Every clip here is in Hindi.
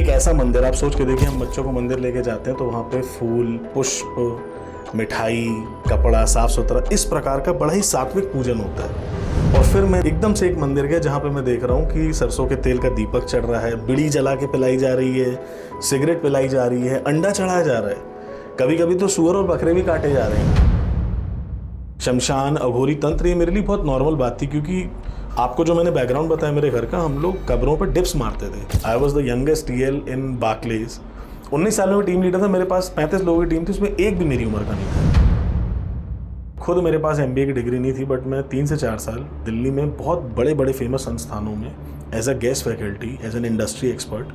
एक ऐसा मंदिर, आप सोच के देखिए, हम बच्चों को मंदिर लेके जाते हैं तो वहाँ पे फूल, पुष्प, मिठाई, कपड़ा, साफ सुथरा, इस प्रकार का बड़ा ही सात्विक पूजन होता है। और फिर मैं एकदम से एक मंदिर गया जहाँ पे मैं देख रहा हूँ कि सरसों के तेल का दीपक चढ़ रहा है, बीड़ी जला के पिलाई जा रही है, सिगरेट पिलाई जा रही है, अंडा चढ़ाया जा रहा है, कभी कभी तो सूअर और बकरे भी काटे जा रहे हैं। शमशान, अघोरी तंत्र, ये मेरे लिए बहुत नॉर्मल बात थी, क्योंकि आपको जो मैंने बैकग्राउंड बताया मेरे घर का, हम लोग कब्रों पर डिप्स मारते थे। I was the youngest TL in Barclays. 19 साल में टीम लीडर था, मेरे पास 35 लोगों की टीम थी, उसमें एक भी मेरी उम्र का नहीं था। खुद मेरे पास MBA की डिग्री नहीं थी, बट मैं 3 से 4 साल दिल्ली में बहुत बड़े बड़े फेमस संस्थानों में as a guest faculty, as an industry expert,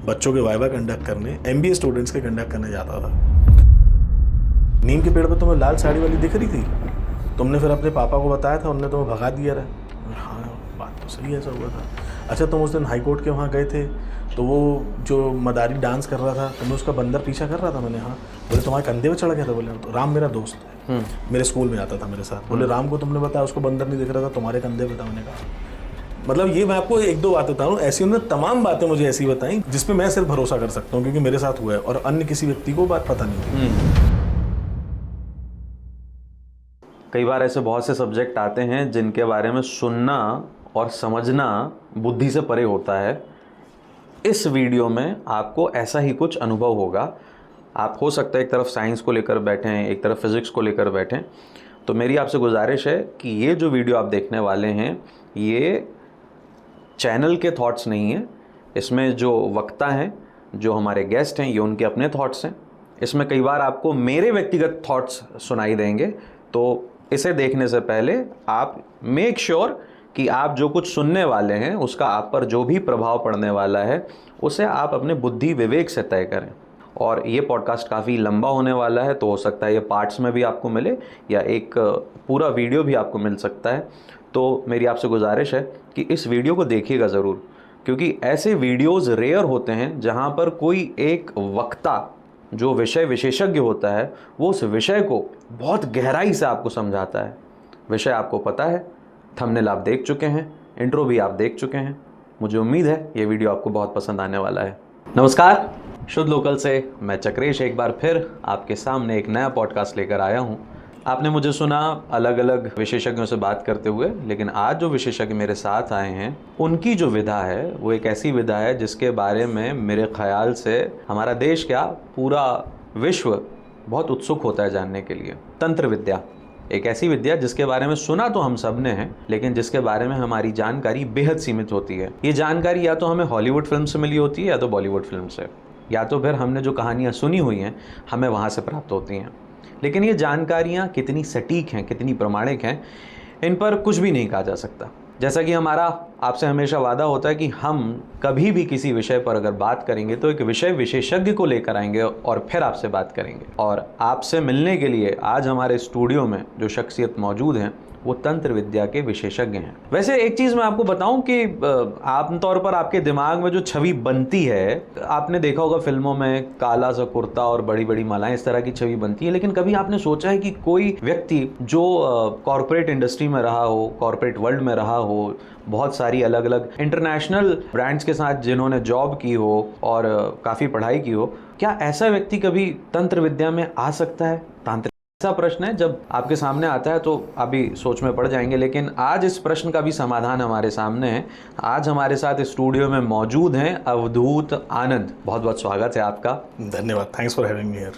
बच्चों के वाइवा कंडक्ट करने, MBA स्टूडेंट्स के कंडक्ट करने जाता था। नीम के पेड़ पर तुम्हें लाल साड़ी वाली दिख रही थी, तुमने फिर अपने पापा को बताया था, उनने तुम्हें भगा दिया रहा। हाँ, बात तो सही ऐसा हुआ था। अच्छा, तुम उस दिन हाई कोर्ट के वहाँ गए थे, तो वो जो मदारी डांस कर रहा था, तुम्हें उसका बंदर पीछा कर रहा था। मैंने हाँ, बोले तुम्हारे कंधे पे चढ़ गया था। बोले तो राम मेरा दोस्त है, मेरे स्कूल में आता था मेरे साथ। बोले राम को तुमने बताया, उसको बंदर नहीं दिख रहा था, तुम्हारे कंधे पे था। मैंने कहा मतलब ये मैं आपको 1-2 बातें बता रहा हूँ, ऐसी उन्होंने तमाम बातें मुझे ऐसी बताई जिसपे मैं सिर्फ भरोसा कर सकता हूँ, क्योंकि मेरे साथ हुआ है और अन्य किसी व्यक्ति को बात पता नहीं थी। कई बार ऐसे बहुत से सब्जेक्ट आते हैं जिनके बारे में सुनना और समझना बुद्धि से परे होता है। इस वीडियो में आपको ऐसा ही कुछ अनुभव होगा। आप हो सकता है एक तरफ साइंस को लेकर बैठे हैं, एक तरफ फिज़िक्स को लेकर बैठे हैं। तो मेरी आपसे गुजारिश है कि ये जो वीडियो आप देखने वाले हैं, ये चैनल के थॉट्स नहीं है। इसमें जो वक्ता हैं, जो हमारे गेस्ट हैं, ये उनके अपने थॉट्स हैं। इसमें कई बार आपको मेरे व्यक्तिगत थॉट्स सुनाई देंगे। तो इसे देखने से पहले आप मेक श्योर कि आप जो कुछ सुनने वाले हैं उसका आप पर जो भी प्रभाव पड़ने वाला है उसे आप अपने बुद्धि विवेक से तय करें। और ये पॉडकास्ट काफ़ी लंबा होने वाला है, तो हो सकता है ये पार्ट्स में भी आपको मिले या एक पूरा वीडियो भी आपको मिल सकता है। तो मेरी आपसे गुजारिश है कि इस वीडियो को देखिएगा ज़रूर, क्योंकि ऐसे वीडियोज़ रेयर होते हैं जहाँ पर कोई एक वक्ता जो विषय विशेषज्ञ होता है वो उस विषय को बहुत गहराई से आपको समझाता है। विषय आपको पता है, थंबनेल आप देख चुके हैं, इंट्रो भी आप देख चुके हैं। मुझे उम्मीद है ये वीडियो आपको बहुत पसंद आने वाला है। नमस्कार, शुद्ध लोकल से मैं चक्रेश एक बार फिर आपके सामने एक नया पॉडकास्ट लेकर आया हूँ। आपने मुझे सुना अलग अलग विशेषज्ञों से बात करते हुए, लेकिन आज जो विशेषज्ञ मेरे साथ आए हैं उनकी जो विधा है वो एक ऐसी विधा है जिसके बारे में मेरे ख्याल से हमारा देश क्या पूरा विश्व बहुत उत्सुक होता है जानने के लिए। तंत्र विद्या एक ऐसी विद्या जिसके बारे में सुना तो हम सब ने है, लेकिन जिसके बारे में हमारी जानकारी बेहद सीमित होती है। ये जानकारी या तो हमें हॉलीवुड फिल्म से मिली होती है या तो बॉलीवुड फिल्म से, या तो फिर हमने जो कहानियाँ सुनी हुई हैं हमें वहाँ से प्राप्त होती हैं। लेकिन ये जानकारियाँ कितनी सटीक हैं, कितनी प्रामाणिक हैं, इन पर कुछ भी नहीं कहा जा सकता। जैसा कि हमारा आपसे हमेशा वादा होता है कि हम कभी भी किसी विषय पर अगर बात करेंगे तो एक विषय विशेषज्ञ को लेकर आएंगे और फिर आपसे बात करेंगे। और आपसे मिलने के लिए आज हमारे स्टूडियो में जो शख्सियत मौजूद हैं वो तंत्र विद्या के विशेषज्ञ हैं। वैसे एक चीज़ मैं आपको बताऊं कि आमतौर पर आपके दिमाग में जो छवि बनती है, आपने देखा होगा फिल्मों में काला सा कुर्ता और बड़ी बड़ी मालाएं, इस तरह की छवि बनती है। लेकिन कभी आपने सोचा है कि कोई व्यक्ति जो कॉरपोरेट इंडस्ट्री में रहा हो, कॉरपोरेट वर्ल्ड में रहा हो, बहुत सारी अलग अलग इंटरनेशनल ब्रांड्स के साथ जिन्होंने जॉब की हो और काफ़ी पढ़ाई की हो, क्या ऐसा व्यक्ति कभी तंत्र विद्या में आ सकता है? तांत्रिक ऐसा प्रश्न है, जब आपके सामने आता है तो अभी सोच में पड़ जाएंगे। लेकिन आज इस प्रश्न का भी समाधान हमारे सामने है। आज हमारे साथ स्टूडियो में मौजूद हैं अवधूत आनंद। बहुत बहुत स्वागत है आपका। धन्यवाद, thanks for having me here.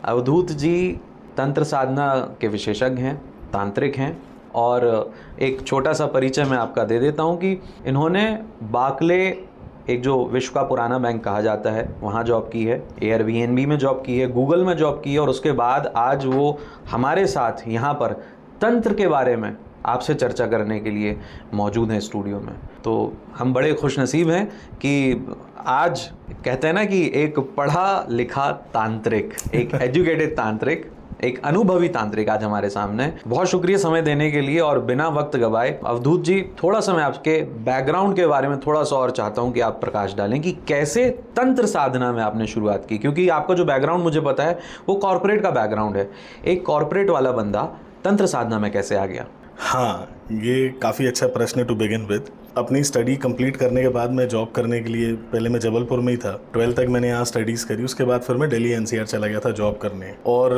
Avdhoot ji तंत्र साधना के विशेषज्ञ हैं, तांत्रिक हैं। और एक छोटा सा परिचय मैं आपका दे देता हूं कि इन्होंने बार्कले, एक जो विश्व का पुराना बैंक कहा जाता है, वहाँ जॉब की है, एयरबीएनबी में जॉब की है, गूगल में जॉब की है, और उसके बाद आज वो हमारे साथ यहाँ पर तंत्र के बारे में आपसे चर्चा करने के लिए मौजूद हैं स्टूडियो में। तो हम बड़े खुशनसीब हैं कि आज कहते हैं ना कि एक पढ़ा लिखा तांत्रिक, एक एजुकेटेड तांत्रिक, एक अनुभवी तांत्रिक आज हमारे सामने। बहुत शुक्रिया समय देने के लिए। और बिना वक्त गवाए अवधूत जी, थोड़ा सा मैं आपके बैकग्राउंड के बारे में थोड़ा सा और चाहता हूं कि आप प्रकाश डालें कि कैसे तंत्र साधना में आपने शुरुआत की, क्योंकि आपका जो बैकग्राउंड मुझे पता है वो कॉर्पोरेट का बैकग्राउंड है। एक कॉर्पोरेट वाला बंदा तंत्र साधना में कैसे आ गया? हाँ, ये काफ़ी अच्छा प्रश्न है टू बिगिन विद। अपनी स्टडी कंप्लीट करने के बाद मैं जॉब करने के लिए, पहले मैं जबलपुर में ही था, 12th तक मैंने यहाँ स्टडीज़ करी, उसके बाद फिर मैं दिल्ली एनसीआर चला गया था जॉब करने। और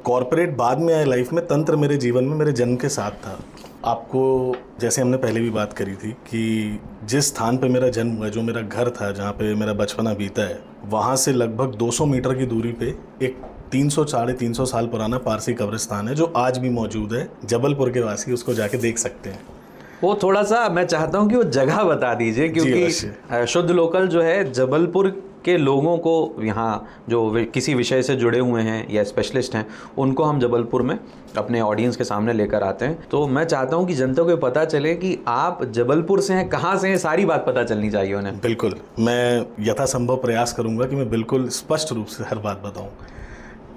कॉरपोरेट बाद में आया लाइफ में, तंत्र मेरे जीवन में मेरे जन्म के साथ था। आपको जैसे हमने पहले भी बात करी थी कि जिस स्थान पे मेरा जन्म हुआ, जो मेरा घर था, जहाँ पे मेरा बचपना बीता है, वहाँ से लगभग 200 मीटर की दूरी पे एक 300-350 साल पुराना पारसी कब्रिस्तान है, जो आज भी मौजूद है। जबलपुर के वासी उसको जाके देख सकते हैं। वो थोड़ा सा मैं चाहता हूँ कि वो जगह बता दीजिए, क्योंकि शुद्ध लोकल जो है जबलपुर के लोगों को, यहाँ जो किसी विषय से जुड़े हुए हैं या स्पेशलिस्ट हैं, उनको हम जबलपुर में अपने ऑडियंस के सामने लेकर आते हैं। तो मैं चाहता हूँ कि जनता को पता चले कि आप जबलपुर से हैं, कहाँ से हैं, सारी बात पता चलनी चाहिए उन्हें। बिल्कुल, मैं यथासंभव प्रयास करूँगा कि मैं बिल्कुल स्पष्ट रूप से हर बात बताऊँ।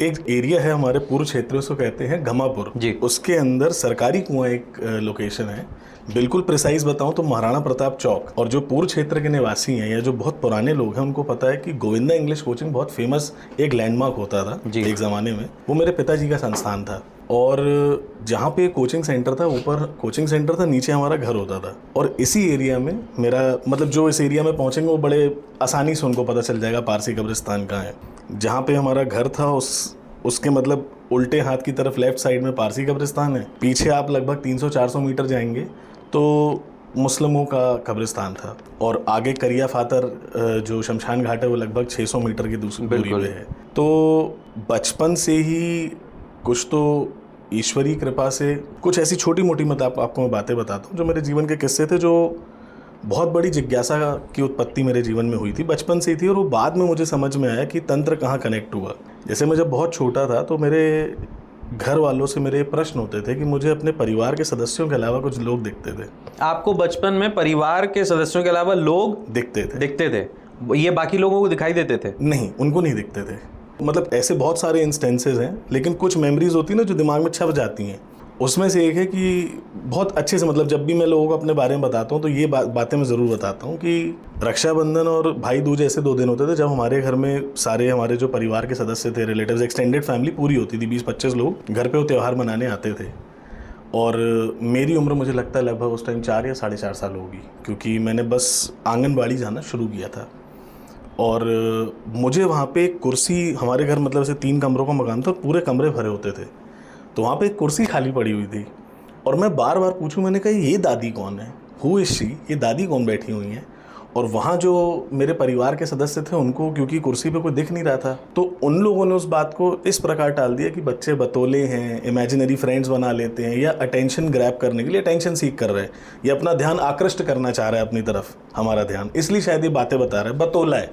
एक एरिया है हमारे पूर्व क्षेत्र, उसको कहते हैं घमापुर जी। उसके अंदर सरकारी कुआं एक लोकेशन है। बिल्कुल प्रिसाइज बताऊं तो महाराणा प्रताप चौक। और जो पूर्व क्षेत्र के निवासी हैं या जो बहुत पुराने लोग हैं, उनको पता है कि गोविंदा इंग्लिश कोचिंग बहुत फेमस एक लैंडमार्क होता था एक ज़माने में। वो मेरे पिताजी का संस्थान था। और जहाँ पे कोचिंग सेंटर था, ऊपर कोचिंग सेंटर था, नीचे हमारा घर होता था। और इसी एरिया में मेरा, मतलब जो इस एरिया में पहुँचेंगे वो बड़े आसानी से उनको पता चल जाएगा पारसी कब्रिस्तान कहाँ है। जहाँ पे हमारा घर था उसके मतलब उल्टे हाथ की तरफ लेफ्ट साइड में पारसी कब्रिस्तान है। पीछे आप लगभग 300-400 मीटर जाएंगे तो मुस्लिमों का कब्रिस्तान था। और आगे करिया फातर जो शमशान घाट है, वो लगभग 600 मीटर की दूसरी दूरी पे है। तो बचपन से ही कुछ तो ईश्वरीय कृपा से कुछ ऐसी छोटी मोटी आपको मैं बातें बताता हूँ, जो मेरे जीवन के किस्से थे, जो बहुत बड़ी जिज्ञासा की उत्पत्ति मेरे जीवन में हुई थी, बचपन से ही थी। और वो बाद में मुझे समझ में आया कि तंत्र कहाँ कनेक्ट हुआ। जैसे मैं जब बहुत छोटा था तो मेरे घर वालों से मेरे प्रश्न होते थे कि मुझे अपने परिवार के सदस्यों के अलावा कुछ लोग दिखते थे। आपको बचपन में परिवार के सदस्यों के अलावा लोग दिखते थे? ये बाकी लोगों को दिखाई देते थे? नहीं, उनको नहीं दिखते थे। मतलब ऐसे बहुत सारे इंस्टेंसेस हैं, लेकिन कुछ मेमोरीज होती है ना जो दिमाग में छप जाती हैं। उसमें से एक है कि बहुत अच्छे से, मतलब जब भी मैं लोगों को अपने बारे में बताता हूँ तो ये बातें मैं ज़रूर बताता हूँ कि रक्षाबंधन और भाई दूज ऐसे 2 दिन होते थे जब हमारे घर में सारे हमारे जो परिवार के सदस्य थे, रिलेटिव्स, एक्सटेंडेड फैमिली पूरी होती थी। 20-25 लोग घर पे वो त्यौहार मनाने आते थे। और मेरी उम्र मुझे लगता है लगभग उस टाइम 4 या 4.5 साल होगी, क्योंकि मैंने बस आंगनबाड़ी जाना शुरू किया था। और मुझे वहाँ पे एक कुर्सी, हमारे घर मतलब ऐसे 3 कमरों का मकान था, पूरे कमरे भरे होते थे, तो वहाँ पे एक कुर्सी खाली पड़ी हुई थी। और मैं बार बार पूछूं, मैंने कहा ये दादी कौन है, हु इज शी, ये दादी कौन बैठी हुई है। और वहाँ जो मेरे परिवार के सदस्य थे, उनको क्योंकि कुर्सी पे कोई दिख नहीं रहा था, तो उन लोगों ने उस बात को इस प्रकार टाल दिया कि बच्चे बतौले हैं, इमेजिनरी फ्रेंड्स बना लेते हैं, या अटेंशन ग्रैब करने के लिए अटेंशन सीख कर रहे हैं, या अपना ध्यान आकृष्ट करना चाह रहा है अपनी तरफ हमारा ध्यान, इसलिए शायद ये बातें बता रहा है, बतौला है।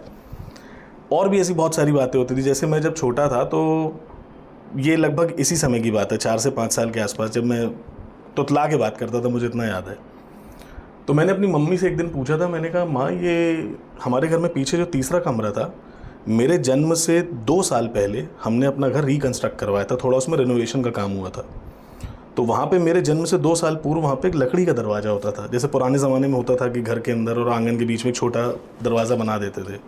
और भी ऐसी बहुत सारी बातें होती थी। जैसे मैं जब छोटा था, तो ये लगभग इसी समय की बात है, 4 से 5 साल के आसपास, जब मैं तुतला के बात करता था, मुझे इतना याद है। तो मैंने अपनी मम्मी से एक दिन पूछा था, मैंने कहा माँ, ये हमारे घर में पीछे जो तीसरा कमरा था, मेरे जन्म से 2 साल पहले हमने अपना घर रिकंस्ट्रक्ट करवाया था, थोड़ा उसमें रेनोवेशन का काम हुआ था। तो वहाँ पे मेरे जन्म से 2 साल पूर्व वहाँ पे एक लकड़ी का दरवाज़ा होता था, जैसे पुराने ज़माने में होता था कि घर के अंदर और आंगन के बीच में छोटा दरवाज़ा बना देते थे।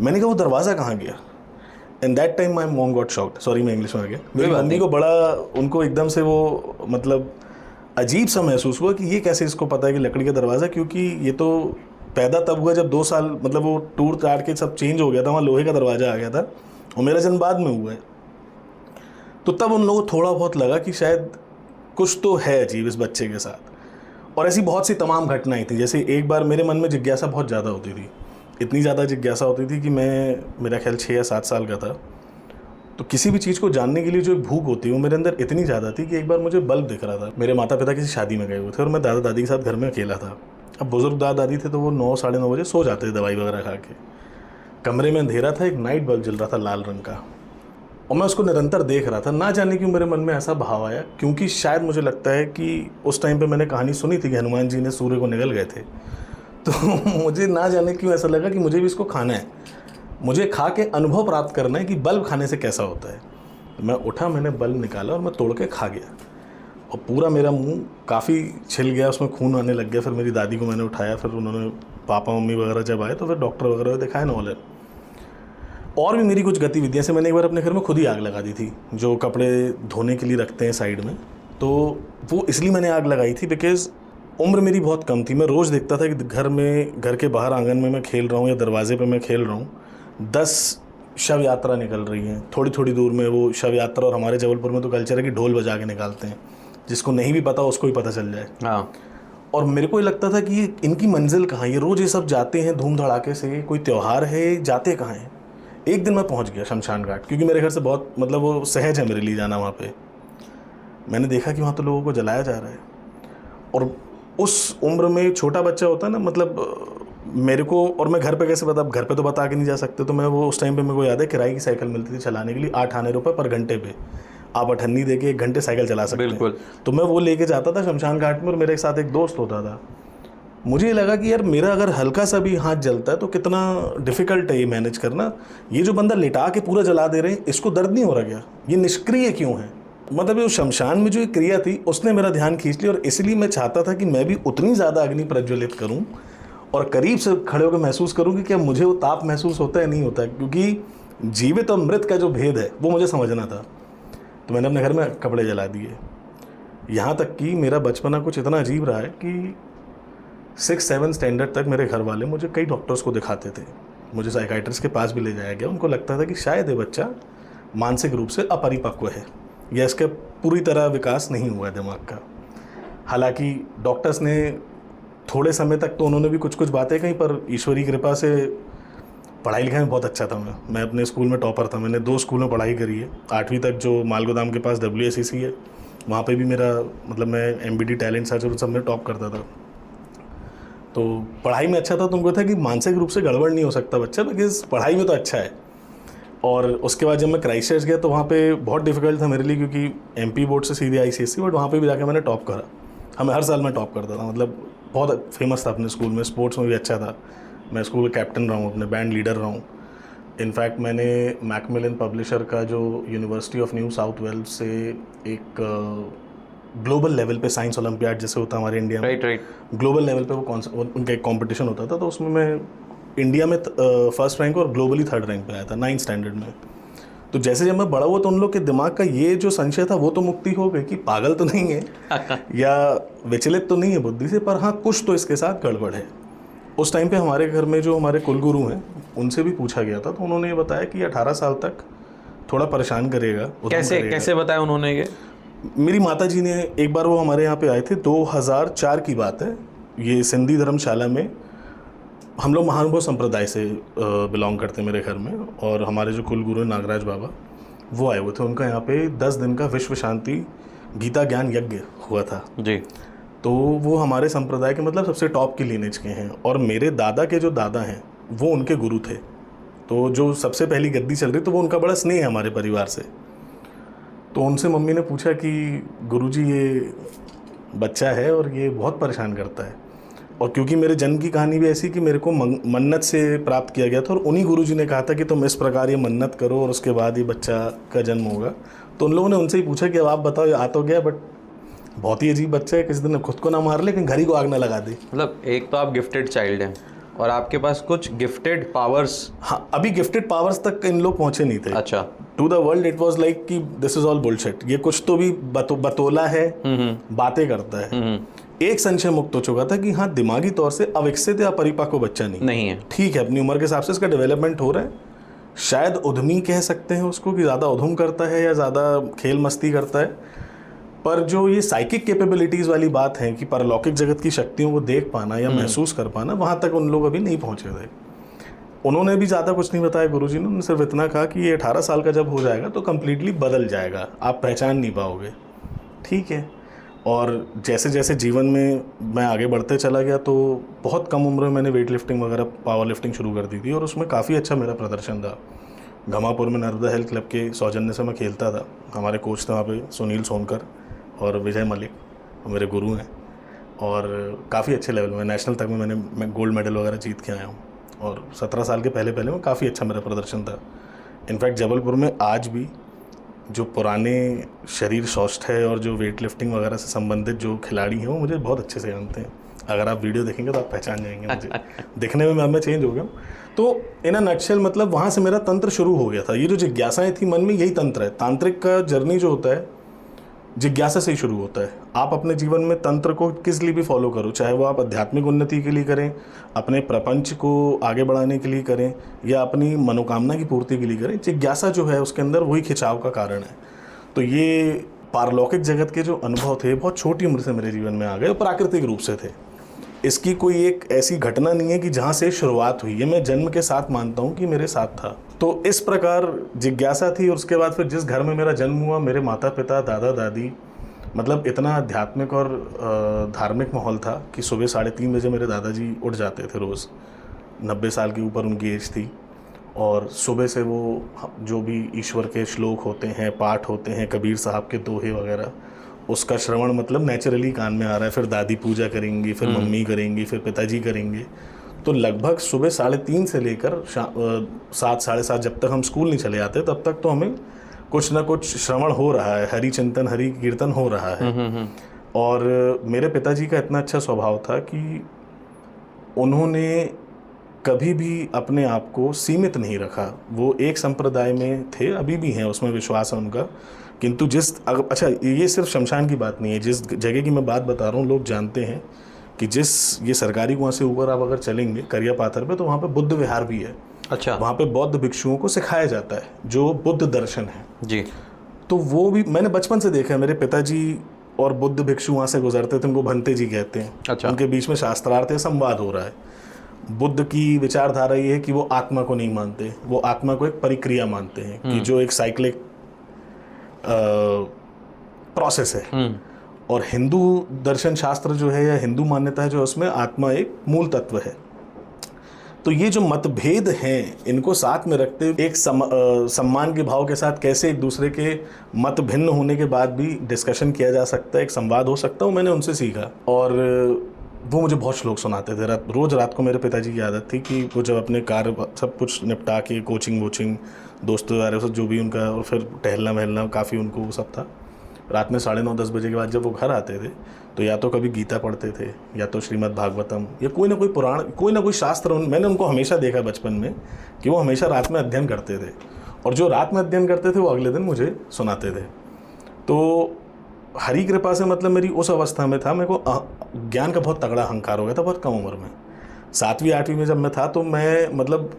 मैंने कहा वो दरवाज़ा कहाँ गया। And that time my mom got shocked, sorry मैं इंग्लिश में आ गया। मेरी मम्मी को बड़ा, उनको एकदम से वो मतलब अजीब सा महसूस हुआ कि ये कैसे इसको पता है कि लकड़ी का दरवाज़ा, क्योंकि ये तो पैदा तब हुआ जब 2 साल, मतलब वो टूट टाट के सब चेंज हो गया था, वहाँ लोहे का दरवाज़ा आ गया था, और मेरा जन्म बाद में हुआ है। तो तब उन लोगों को थोड़ा बहुत लगा कि शायद कुछ तो है अजीब इस बच्चे के साथ। और ऐसी बहुत सी तमाम घटनाएं थी। जैसे एक बार मेरे मन में जिज्ञासा बहुत ज़्यादा होती थी, इतनी ज़्यादा जिज्ञासा होती थी कि मेरा ख्याल 6 या 7 साल का था, तो किसी भी चीज़ को जानने के लिए जो एक भूख होती है वो मेरे अंदर इतनी ज़्यादा थी कि एक बार मुझे बल्ब दिख रहा था। मेरे माता पिता किसी शादी में गए हुए थे और मैं दादा दादी के साथ घर में अकेला था। अब बुज़ुर्ग दादा दादी थे तो वो 9 साढ़े 9 बजे सो जाते थे दवाई वगैरह खा के। कमरे में अंधेरा था, एक नाइट बल्ब जल रहा था लाल रंग का, और मैं उसको निरंतर देख रहा था। ना जाने क्यों मेरे मन में ऐसा भाव आया, क्योंकि शायद मुझे लगता है कि उस टाइम पर मैंने कहानी सुनी थी कि हनुमान जी ने सूर्य को निगल गए थे, तो मुझे ना जाने क्यों ऐसा लगा कि मुझे भी इसको खाना है, मुझे खा के अनुभव प्राप्त करना है कि बल्ब खाने से कैसा होता है। मैं उठा, मैंने बल्ब निकाला और मैं तोड़ के खा गया, और पूरा मेरा मुंह काफ़ी छिल गया, उसमें खून आने लग गया। फिर मेरी दादी को मैंने उठाया, फिर उन्होंने, पापा मम्मी वगैरह जब आए तो फिर डॉक्टर वगैरह दिखाया नॉलेज। और भी मेरी कुछ गतिविधियाँ से, मैंने एक बार अपने घर में खुद ही आग लगा दी थी, जो कपड़े धोने के लिए रखते हैं साइड में, तो वो इसलिए मैंने आग लगाई थी बिकॉज़ उम्र मेरी बहुत कम थी। मैं रोज़ देखता था कि घर के बाहर आंगन में मैं खेल रहा हूँ या दरवाजे पे मैं खेल रहा हूँ, 10 शव यात्रा निकल रही हैं। थोड़ी थोड़ी दूर में वो शव यात्रा, और हमारे जबलपुर में तो कल्चर है कि ढोल बजा के निकालते हैं, जिसको नहीं भी पता उसको ही पता चल जाए। हाँ। और मेरे को ये लगता था कि इनकी मंजिल कहाँ है, ये रोज़ ये सब जाते हैं धूम धड़ाके से, कोई त्यौहार है, जाते कहाँ हैं। एक दिन मैं पहुँच गया शमशान घाट, क्योंकि मेरे घर से बहुत मतलब वो सहज है मेरे लिए जाना वहाँ पे। मैंने देखा कि वहाँ तो लोगों को जलाया जा रहा है, और उस उम्र में छोटा बच्चा होता है ना, मतलब मेरे को, और मैं घर पे कैसे बता, घर पे तो बता के नहीं जा सकते, तो मैं वो उस टाइम पे मेरे को याद है किराए की साइकिल मिलती थी चलाने के लिए, 8 आने रुपये पर घंटे पे, आप 98 दे के 1 घंटे साइकिल चला सकते हैं। बिल्कुल। तो मैं वो लेके जाता था शमशान घाट में, और मेरे साथ एक दोस्त होता था। मुझे लगा कि यार मेरा अगर हल्का सा भी हाथ जलता है तो कितना डिफ़िकल्ट है ये मैनेज करना। ये जो बंदा लिटा के पूरा जला दे रहे हैं, इसको दर्द नहीं हो रहा क्या, ये निष्क्रिय क्यों है। मतलब ये शमशान में जो एक क्रिया थी उसने मेरा ध्यान खींच लिया, और इसलिए मैं चाहता था कि मैं भी उतनी ज़्यादा अग्नि प्रज्वलित करूं और करीब से खड़े होकर महसूस करूं कि क्या मुझे वो ताप महसूस होता है नहीं होता है, क्योंकि जीवित और मृत का जो भेद है वो मुझे समझना था। तो मैंने अपने घर में कपड़े जला दिए। यहाँ तक कि मेरा बचपना कुछ इतना अजीब रहा है कि 6-7 स्टैंडर्ड तक मेरे घर वाले मुझे कई डॉक्टर्स को दिखाते थे, मुझे साइकाइट्रिस्ट के पास भी ले जाया गया। उनको लगता था कि शायद ये बच्चा मानसिक रूप से अपरिपक्व है या इसका पूरी तरह विकास नहीं हुआ है दिमाग का। हालांकि डॉक्टर्स ने थोड़े समय तक तो उन्होंने भी कुछ कुछ बातें कहीं, पर ईश्वरी कृपा से पढ़ाई लिखाई में बहुत अच्छा था मैं अपने स्कूल में टॉपर था। मैंने 2 स्कूल में पढ़ाई करी है। 8वीं तक जो मालगोदाम के पास WSCC है, वहाँ पे भी मेरा मतलब मैं MBD टैलेंट सर्च और सब में टॉप करता था। तो पढ़ाई में अच्छा था, तो उनको था कि मानसिक रूप से गड़बड़ नहीं हो सकता बच्चा, बिकॉज पढ़ाई में तो अच्छा है। और उसके बाद जब मैं क्राइस्ट गया तो वहाँ पे बहुत डिफिकल्ट था मेरे लिए, क्योंकि MP बोर्ड से सीधे ICSE, बट वहाँ पे भी जाकर मैंने टॉप करा। हर साल मैं टॉप करता था, मतलब बहुत फेमस था अपने स्कूल में, स्पोर्ट्स में भी अच्छा था। मैं स्कूल का कैप्टन रहा हूँ, अपने बैंड लीडर रहा हूँ। इनफैक्ट मैंने मैकमिलन पब्लिशर का जो university of New South Wales से एक ग्लोबल लेवल पे साइंस ओलंपियाड जैसे होता है हमारे इंडिया में, राइट। ग्लोबल लेवल पे वो उनका एक कंपटीशन होता था, तो उसमें मैं इंडिया में फर्स्ट रैंक और ग्लोबली 3rd रैंक पे आया था 9th स्टैंडर्ड में। तो जैसे जब मैं बड़ा हुआ तो उन लोग के दिमाग का ये जो संशय था वो तो मुक्ति हो गई कि पागल तो नहीं है या विचलित तो नहीं है बुद्धि से, पर हाँ कुछ तो इसके साथ गड़बड़ है। उस टाइम पे हमारे घर में जो हमारे कुलगुरु हैं उनसे भी पूछा गया था, तो उन्होंने ये बताया कि 18 साल तक थोड़ा परेशान करेगा। कैसे बताया उन्होंने ये? मेरी माताजी ने एक बार, वो हमारे यहाँ पे आए थे, 2004 की बात है, ये सिंधी धर्मशाला में। हम लोग महानुभव संप्रदाय से बिलोंग करते हैं मेरे घर में, और हमारे जो कुलगुरु हैं नागराज बाबा, वो आए हुए थे। उनका यहाँ पे 10 दिन का विश्व शांति गीता ज्ञान यज्ञ हुआ था जी। तो वो हमारे संप्रदाय के मतलब सबसे टॉप की लीनेज के हैं, और मेरे दादा के जो दादा हैं वो उनके गुरु थे। तो जो सबसे पहली गद्दी चल रही, तो वो उनका बड़ा स्नेह है हमारे परिवार से। तो उनसे मम्मी ने पूछा कि गुरुजी ये बच्चा है और ये बहुत परेशान करता है, और क्योंकि मेरे जन्म की कहानी भी ऐसी कि मेरे को मन्नत से प्राप्त किया गया था, और उन्हीं गुरुजी ने कहा था कि तुम इस प्रकार ये मन्नत करो और उसके बाद ये बच्चा का जन्म होगा। तो उन लोगों ने उनसे ही पूछा कि अब आप बताओ, ये आ तो गया, बट बहुत ही अजीब बच्चा है, किसी दिन खुद को ना मार लेकिन घर ही को आग ना लगा दे। मतलब एक तो आप गिफ्टेड चाइल्ड हैं और आपके पास कुछ गिफ्टेड पावर्स। हाँ, अभी गिफ्टेड पावर्स तक इन लोग पहुंचे नहीं थे। अच्छा। To the world it was like कि दिस इज ऑल बुलशिट, ये कुछ तो भी बतौला है, बातें करता है। एक संशय मुक्त हो चुका था कि हाँ, दिमागी तौर से अविकसित या परिपक्व बच्चा नहीं है। ठीक है, अपनी उम्र के हिसाब से इसका डेवलपमेंट हो रहा है। शायद उद्यमी कह सकते हैं उसको, कि ज़्यादा उद्यम करता है या ज़्यादा खेल मस्ती करता है, पर जो ये साइकिक कैपेबिलिटीज़ वाली बात है कि परलौकिक जगत की शक्तियों को देख पाना या महसूस कर पाना, वहाँ तक उन लोग अभी नहीं पहुँचे थे। उन्होंने भी ज़्यादा कुछ नहीं बताया गुरुजी ने, उन्होंने सिर्फ इतना कहा कि ये 18 साल का जब हो जाएगा तो कम्प्लीटली बदल जाएगा, आप पहचान नहीं पाओगे। ठीक है। और जैसे जैसे जीवन में मैं आगे बढ़ते चला गया, तो बहुत कम उम्र में मैंने वेट लिफ्टिंग वगैरह पावर लिफ्टिंग शुरू कर दी थी, और उसमें काफ़ी अच्छा मेरा प्रदर्शन था। घमापुर में नर्मदा हेल्थ क्लब के सौजन्य से मैं खेलता था। हमारे कोच थे वहाँ पे सुनील सोनकर और विजय मलिक, मेरे गुरु हैं, और काफ़ी अच्छे लेवल में नेशनल तक में मैं गोल्ड मेडल वगैरह जीत के आया हूँ। और 17 साल के पहले में काफ़ी अच्छा मेरा प्रदर्शन था। इनफैक्ट जबलपुर में आज भी जो पुराने शरीर सौष्ठ है और जो वेट लिफ्टिंग वगैरह से संबंधित जो खिलाड़ी हैं वो मुझे बहुत अच्छे से जानते हैं। अगर आप वीडियो देखेंगे तो आप पहचान जाएंगे मुझे। दिखने में मैं चेंज हो गया हूँ। तो इन अ नटशेल मतलब वहाँ से मेरा तंत्र शुरू हो गया था। ये जो जिज्ञासाएं थी मन में, यही तंत्र है। तांत्रिक का जर्नी जो होता है जिज्ञासा से ही शुरू होता है। आप अपने जीवन में तंत्र को किस लिए भी फॉलो करो, चाहे वो आप आध्यात्मिक उन्नति के लिए करें, अपने प्रपंच को आगे बढ़ाने के लिए करें, या अपनी मनोकामना की पूर्ति के लिए करें, जिज्ञासा जो है उसके अंदर वही खिंचाव का कारण है। तो ये पारलौकिक जगत के जो अनुभव थे बहुत छोटी उम्र से मेरे जीवन में आ गए और प्राकृतिक रूप से थे। इसकी कोई एक ऐसी घटना नहीं है कि जहाँ से शुरुआत हुई, ये मैं जन्म के साथ मानता हूँ कि मेरे साथ था। तो इस प्रकार जिज्ञासा थी। और उसके बाद फिर जिस घर में मेरा जन्म हुआ, मेरे माता पिता दादा दादी, मतलब इतना आध्यात्मिक और धार्मिक माहौल था कि सुबह 3:30 बजे मेरे दादाजी उठ जाते थे रोज़। 90 साल के ऊपर उनकी एज थी, और सुबह से वो जो भी ईश्वर के श्लोक होते हैं, पाठ होते हैं, कबीर साहब के दोहे वगैरह, उसका श्रवण मतलब नेचुरली कान में आ रहा है। फिर दादी पूजा करेंगी, फिर मम्मी करेंगी, फिर पिताजी करेंगे। तो लगभग सुबह 3:30 से लेकर 7, 7:30 जब तक हम स्कूल नहीं चले आते तब तक तो हमें कुछ ना कुछ श्रवण हो रहा है, हरि चिंतन हरि कीर्तन हो रहा है। और मेरे पिताजी का इतना अच्छा स्वभाव था कि उन्होंने कभी भी अपने आप को सीमित नहीं रखा। वो एक संप्रदाय में थे, अभी भी हैं, उसमें विश्वास है उनका। किंतु अच्छा, ये सिर्फ शमशान की बात नहीं है, जिस जगह की मैं बात बता रहा हूँ लोग जानते हैं कि ये सरकारी कुआं से ऊपर आप अगर चलेंगे करिया पाथर पे, तो वहाँ पे बुद्ध विहार भी है। अच्छा। वहाँ पे बौद्ध भिक्षुओं को सिखाया जाता है जो बुद्ध दर्शन है जी। तो वो भी मैंने बचपन से देखा है। मेरे पिताजी और बुद्ध भिक्षु वहाँ से गुजरते थे, उनको भंते जी कहते हैं। अच्छा। उनके बीच में शास्त्रार्थ संवाद हो रहा है। बुद्ध की विचारधारा ये है कि वो आत्मा को नहीं मानते, वो आत्मा को एक परिक्रिया मानते हैं कि जो एक साइक्लिक प्रोसेस है। और हिंदू दर्शन शास्त्र जो है या हिंदू मान्यता है जो उसमें आत्मा एक मूल तत्व है। तो ये जो मतभेद हैं इनको साथ में रखते हुए एक सम्मान के भाव के साथ कैसे एक दूसरे के मत भिन्न होने के बाद भी डिस्कशन किया जा सकता है, एक संवाद हो सकता है, वो मैंने उनसे सीखा। और वो मुझे बहुत श्लोक सुनाते थे रोज़ रात को। मेरे पिताजी की आदत थी कि वो जब अपने कार्य सब कुछ निपटा के कोचिंग वोचिंग दोस्तों यारों से जो भी उनका, और फिर टहलना वहलना काफ़ी उनको वो सब था, रात में 9:30 10 बजे के बाद जब वो घर आते थे तो या तो कभी गीता पढ़ते थे या तो श्रीमद् भागवतम या कोई ना कोई पुराण, कोई ना कोई शास्त्र। मैंने उनको हमेशा देखा बचपन में कि वो हमेशा रात में अध्ययन करते थे, और जो रात में अध्ययन करते थे वो अगले दिन मुझे सुनाते थे। तो हरी कृपा से मतलब मेरी उस अवस्था में था, मेरे को ज्ञान का बहुत तगड़ा अहंकार हो गया था बहुत कम उम्र में। 7वीं 8वीं में जब मैं था तो मैं मतलब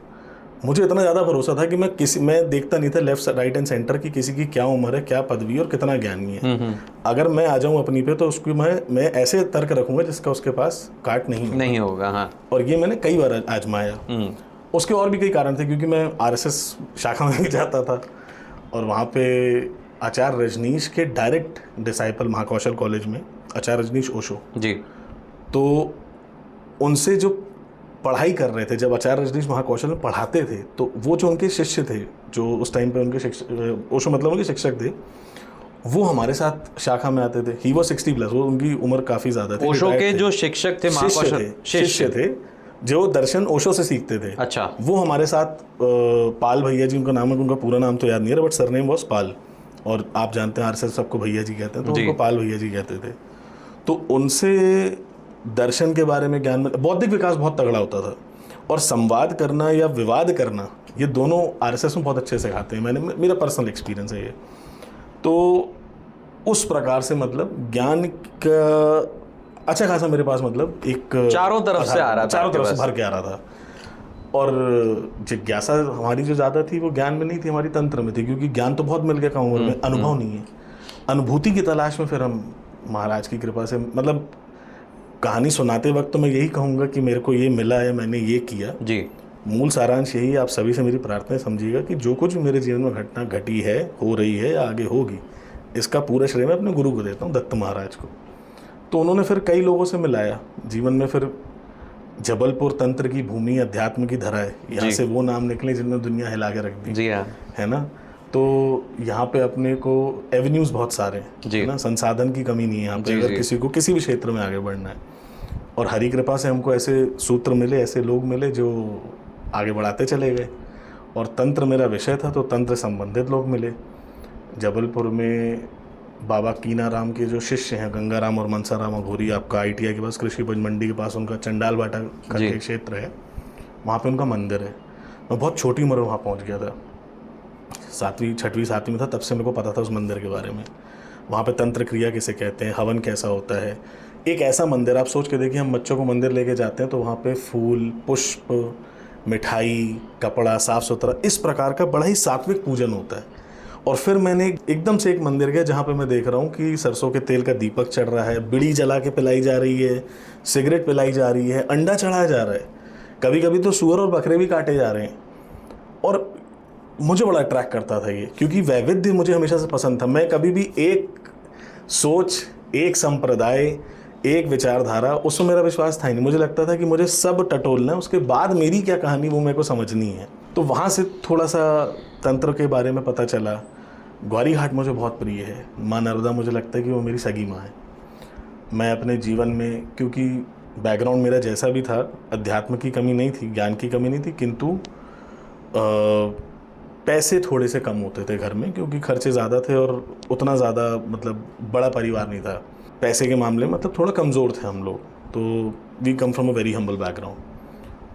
मुझे इतना ज़्यादा भरोसा था कि मैं देखता नहीं था लेफ्ट राइट एंड सेंटर की किसी की क्या उम्र है, क्या पदवी और कितना ज्ञानी है। अगर मैं आ जाऊँ अपनी पे तो उसकी मैं ऐसे तर्क रखूँगा जिसका उसके पास काट नहीं होगा। हाँ। और ये मैंने कई बार आजमाया। उसके और भी कई कारण थे, क्योंकि मैं RSS शाखा में जाता था और वहाँ पे आचार्य रजनीश के डायरेक्ट डिसाइपल महाकौशल कॉलेज में आचार्य रजनीश ओशो जी, तो उनसे जो पढ़ाई कर रहे थे, जब आचार्य रजनीश महाकौशल में पढ़ाते थे तो वो जो उनके शिष्य थे, जो उस टाइम पे उनके शिक्षक, ओशो मतलब उनके शिक्षक थे, वो हमारे साथ शाखा में आते थे। ही वो 60+, वो उनकी उम्र काफ़ी ज़्यादा थी। ओशो के जो शिक्षक थे महाकौशल शिष्य थे जो दर्शन ओशो से सीखते थे। अच्छा। वो हमारे साथ पाल भैया जी उनका नाम है, उनका पूरा नाम तो याद नहीं है बट सरनेम वॉज पाल, और आप जानते हैं RSS सबको भैया जी कहते हैं, तो उनको पाल भैया जी कहते थे। तो उनसे दर्शन के बारे में ज्ञान में बौद्धिक विकास बहुत तगड़ा होता था, और संवाद करना या विवाद करना ये दोनों RSS में बहुत अच्छे से सिखाते हैं। मेरा पर्सनल एक्सपीरियंस है ये। तो उस प्रकार से मतलब ज्ञान का अच्छा खासा मेरे पास मतलब एक चारों तरफ से आ रहा था, चारों तरफ से भर के आ रहा था। और जिज्ञासा हमारी जो ज़्यादा थी वो ज्ञान में नहीं थी, हमारी तंत्र में थी, क्योंकि ज्ञान तो बहुत मिल गया कम उम्र में, अनुभव नहीं है। अनुभूति की तलाश में फिर हम महाराज की कृपा से मतलब कहानी सुनाते वक्त तो मैं यही कहूँगा कि मेरे को ये मिला है, मैंने ये किया जी। मूल सारांश यही, आप सभी से मेरी प्रार्थना है समझिएगा कि जो कुछ मेरे जीवन में घटना घटी है, हो रही है या आगे होगी, इसका पूरा श्रेय मैं अपने गुरु को देता हूँ, दत्त महाराज को। तो उन्होंने फिर कई लोगों से मिलाया जीवन में। फिर जबलपुर तंत्र की भूमि, अध्यात्म की धरा है, यहाँ से वो नाम निकले जिनने दुनिया हिला के रख दी। जी हाँ, है ना। तो यहाँ पे अपने को एवेन्यूज़ बहुत सारे हैं, है ना, संसाधन की कमी नहीं है यहाँ पे अगर किसी को किसी भी क्षेत्र में आगे बढ़ना है। और हरि कृपा से हमको ऐसे सूत्र मिले, ऐसे लोग मिले जो आगे बढ़ाते चले गए। और तंत्र मेरा विषय था तो तंत्र संबंधित लोग मिले। जबलपुर में बाबा कीनाराम के जो शिष्य हैं, गंगाराम और मनसाराम अघोरी, आपका ITI के पास कृषि उपज मंडी के पास उनका चंडाल बाटा करके क्षेत्र है, वहाँ पे उनका मंदिर है। मैं बहुत छोटी उम्र में वहाँ पहुँच गया था, 7वीं 6वीं 7वीं में था, तब से मेरे को पता था उस मंदिर के बारे में। वहाँ पे तंत्र क्रिया किसे कहते हैं, हवन कैसा होता है। एक ऐसा मंदिर, आप सोच के देखिए, हम बच्चों को मंदिर लेके जाते हैं तो वहाँ पे फूल, पुष्प, मिठाई, कपड़ा, साफ़ सुथरा, इस प्रकार का बड़ा ही सात्विक पूजन होता है। और फिर मैंने एकदम से एक मंदिर गया जहाँ पे मैं देख रहा हूँ कि सरसों के तेल का दीपक चढ़ रहा है, बीड़ी जला के पिलाई जा रही है, सिगरेट पिलाई जा रही है, अंडा चढ़ाया जा रहा है, कभी कभी तो सूअर और बकरे भी काटे जा रहे हैं। और मुझे बड़ा अट्रैक्ट करता था ये, क्योंकि वैविध्य मुझे हमेशा से पसंद था। मैं कभी भी एक सोच, एक संप्रदाय, एक विचारधारा, उसमें मेरा विश्वास था ही नहीं। मुझे लगता था कि मुझे सब टटोलना है, उसके बाद मेरी क्या कहानी वो मेरे को समझनी है। तो वहाँ से थोड़ा सा तंत्र के बारे में पता चला। ग्वारी घाट मुझे बहुत प्रिय है। माँ नर्मदा मुझे लगता है कि वो मेरी सगी माँ है। मैं अपने जीवन में, क्योंकि बैकग्राउंड मेरा जैसा भी था, अध्यात्म की कमी नहीं थी, ज्ञान की कमी नहीं थी, किंतु पैसे थोड़े से कम होते थे घर में, क्योंकि खर्चे ज़्यादा थे और उतना ज़्यादा मतलब बड़ा परिवार नहीं था। पैसे के मामले में मतलब थोड़ा कमज़ोर थे हम लोग। तो we come from a very humble background.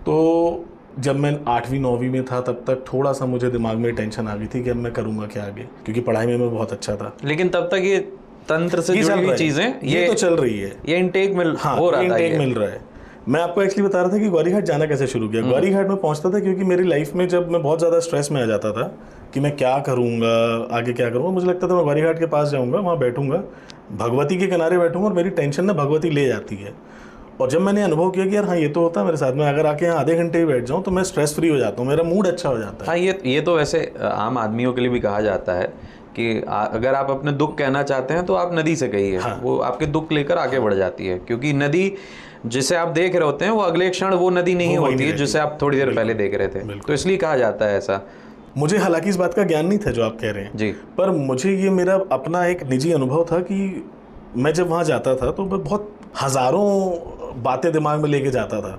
तो जब मैं 8वीं 9वीं में था तब तक थोड़ा सा मुझे दिमाग में टेंशन आ गई थी कि अब मैं करूँगा क्या आगे, क्योंकि पढ़ाई में मैं बहुत अच्छा था। लेकिन तब तक ये तंत्र से जुड़ी हुई चीज़ें ये तो चल रही है, ये इनटेक मिल हो रहा था, इनटेक मिल रहा है। मैं आपको एक्चुअली बता रहा था कि ग्वारी घाट जाना कैसे शुरू किया। ग्वारी घाट में पहुंचता था क्योंकि मेरी लाइफ में जब मैं बहुत ज़्यादा स्ट्रेस में आ जाता था कि मैं क्या करूँगा, आगे क्या करूँगा, मुझे लगता था मैं ग्वारी घाट के पास जाऊँगा, वहाँ बैठूँगा, भगवती के किनारे बैठूँगा और मेरी टेंशन ना भगवती ले जाती है। और जब मैंने अनुभव किया कि यार हाँ ये तो होता है मेरे साथ में, अगर आके यहाँ आधे घंटे ही बैठ जाऊँ तो मैं स्ट्रेस फ्री हो जाता हूँ, मेरा मूड अच्छा हो जाता है। हाँ, ये तो वैसे आम आदमियों के लिए भी कहा जाता है कि अगर आप अपने दुख कहना चाहते हैं तो आप नदी से कहिए। हाँ। वो आपके दुख लेकर आगे बढ़ जाती है, क्योंकि नदी जिसे आप देख रहे होते हैं वो अगले क्षण वो नदी नहीं होती है जिसे आप थोड़ी देर पहले देख रहे थे। तो इसलिए कहा जाता है ऐसा। मुझे हालांकि इस बात का ज्ञान नहीं था जो आप कह रहे हैं जी, पर मुझे ये मेरा अपना एक निजी अनुभव था कि मैं जब वहाँ जाता था तो मैं बहुत हज़ारों बातें दिमाग में लेके जाता था।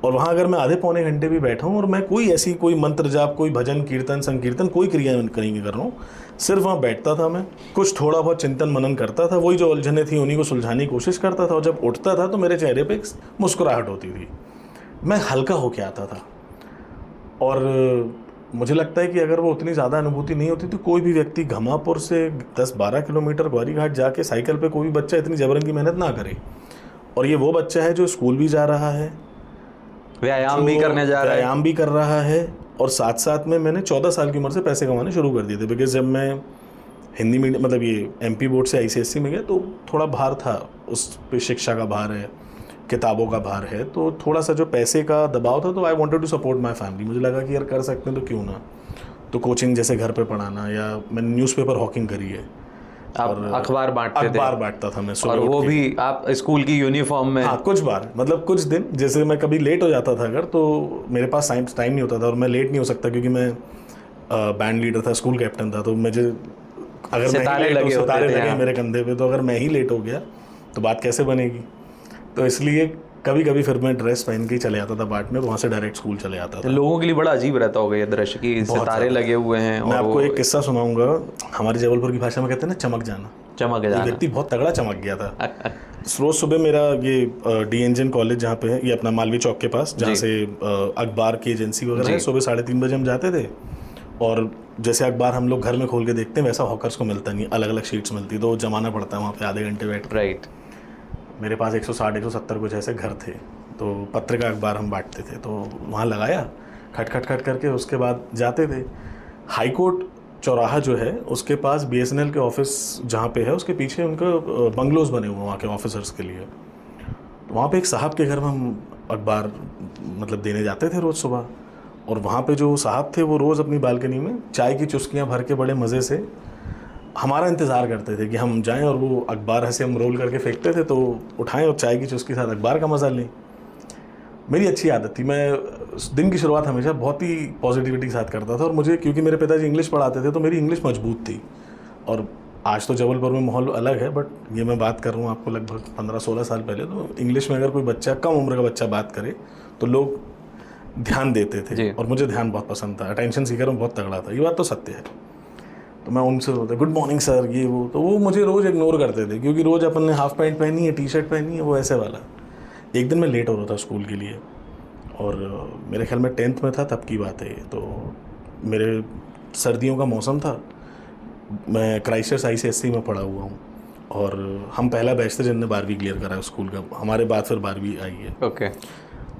और वहाँ अगर मैं आधे पौने घंटे भी बैठा हूँ और मैं कोई मंत्र जाप, कोई भजन कीर्तन संकीर्तन, कोई क्रिया नहीं कर रहा हूँ, सिर्फ वहाँ बैठता था, मैं कुछ थोड़ा बहुत चिंतन मनन करता था, वही जो उलझने थी उन्हीं को सुलझाने की कोशिश करता था। और जब उठता था तो मेरे चेहरे पे एक मुस्कुराहट होती थी, मैं हल्का होके आता था। और मुझे लगता है कि अगर वो उतनी ज़्यादा अनुभूति नहीं होती तो कोई भी व्यक्ति घमापुर से 10-12 किलोमीटर ग्वारी घाट जाके साइकिल पे कोई भी बच्चा इतनी जबरन की मेहनत ना करे। और ये वो बच्चा है जो स्कूल भी जा रहा है, व्यायाम भी करने जा रहा है, व्यायाम भी कर रहा है, और साथ साथ में मैंने 14 साल की उम्र से पैसे कमाने शुरू कर दिए थे। बिकॉज जब मैं हिंदी मीडियम मतलब ये MP बोर्ड से ICSE में गया तो थोड़ा भार था, उस पे शिक्षा का भार है, किताबों का भार है, तो थोड़ा सा जो पैसे का दबाव था। तो I wanted to support my family. मुझे लगा कि यार कर सकते हैं तो क्यों ना। तो कोचिंग जैसे घर पे पढ़ाना, या मैंने न्यूज़पेपर हॉकिंग करी है। आप अखबार बांटते थे? अखबार बांटता था मैं, और वो भी आप स्कूल की यूनिफॉर्म में? हाँ, कुछ बार मतलब कुछ दिन जैसे मैं कभी लेट हो जाता था अगर, तो मेरे पास टाइम नहीं होता था और मैं लेट नहीं हो सकता क्योंकि मैं बैंड लीडर था, स्कूल कैप्टन था। तो मुझे अगर सितारे लगे मेरे कंधे पे, तो अगर मैं ही लेट हो गया तो बात कैसे बनेगी। तो इसलिए कभी कभी फिर मैं ड्रेस पहन के ही चले जाता था बाट में, वहाँ से डायरेक्ट स्कूल चले जाता था। लोगों के लिए बड़ा अजीब रहता होगा ये दृश्य कि सितारे लगे हुए हैं। मैं आपको एक किस्सा सुनाऊंगा। हमारे जबलपुर की भाषा में कहते हैं ना चमक जाना। व्यक्ति बहुत तगड़ा चमक गया था। रोज सुबह मेरा ये डी इंजन कॉलेज जहाँ पे है, ये अपना मालवीय चौक के पास, जहाँ से अखबार की एजेंसी वगैरह है, सुबह 3:30 बजे हम जाते थे। और जैसे अखबार हम लोग घर में खोल के देखते हैं वैसा हॉकर्स को मिलता नहीं, अलग अलग शीट्स मिलती, तो जमाना पड़ता है वहाँ पे आधे घंटे बैठ। राइट। मेरे पास 160-170 कुछ ऐसे घर थे, तो पत्रिका अखबार हम बांटते थे। तो वहाँ लगाया खट करके, उसके बाद जाते थे। हाई कोर्ट चौराहा जो है उसके पास BSNL के ऑफिस जहाँ पे है, उसके पीछे उनका बंगलोज बने हुए वहाँ के ऑफिसर्स के लिए। तो वहाँ पे एक साहब के घर में हम अखबार मतलब देने जाते थे रोज़ सुबह। और वहाँ पे जो साहब थे वो रोज़ अपनी बालकनी में चाय की चुस्कियाँ भर के बड़े मज़े से हमारा इंतज़ार करते थे कि हम जाएं, और वो अखबार ऐसे हम रोल करके फेंकते थे तो उठाएं और चाय की चुस्की के साथ अखबार का मज़ा लें। मेरी अच्छी आदत थी, मैं दिन की शुरुआत हमेशा बहुत ही पॉजिटिविटी के साथ करता था। और मुझे क्योंकि मेरे पिताजी इंग्लिश पढ़ाते थे तो मेरी इंग्लिश मजबूत थी। और आज तो जबलपुर में माहौल अलग है, बट ये मैं बात कर रहा हूँ आपको लगभग 15-16 साल पहले। तो इंग्लिश में अगर कोई बच्चा, कम उम्र का बच्चा बात करे तो लोग ध्यान देते थे, और मुझे ध्यान बहुत पसंद था, अटेंशन सीकर मैं बहुत तगड़ा था, ये बात तो सत्य है। तो मैं उनसे बोलता गुड मॉर्निंग सर, ये वो, तो वो मुझे रोज़ इग्नोर करते थे क्योंकि रोज़ अपन ने हाफ पैंट पहनी है, टी-शर्ट पहनी है, वो ऐसे वाला। एक दिन मैं लेट हो रहा था स्कूल के लिए, और मेरे ख्याल में 10th में था तब की बात है। तो मेरे सर्दियों का मौसम था, मैं क्राइस्ट चर्च ICSE में पढ़ा हुआ हूँ। और हम पहला बैच थे जिनने 12वीं क्लियर करा है स्कूल का, हमारे बाद फिर 12वीं आई है। ओके।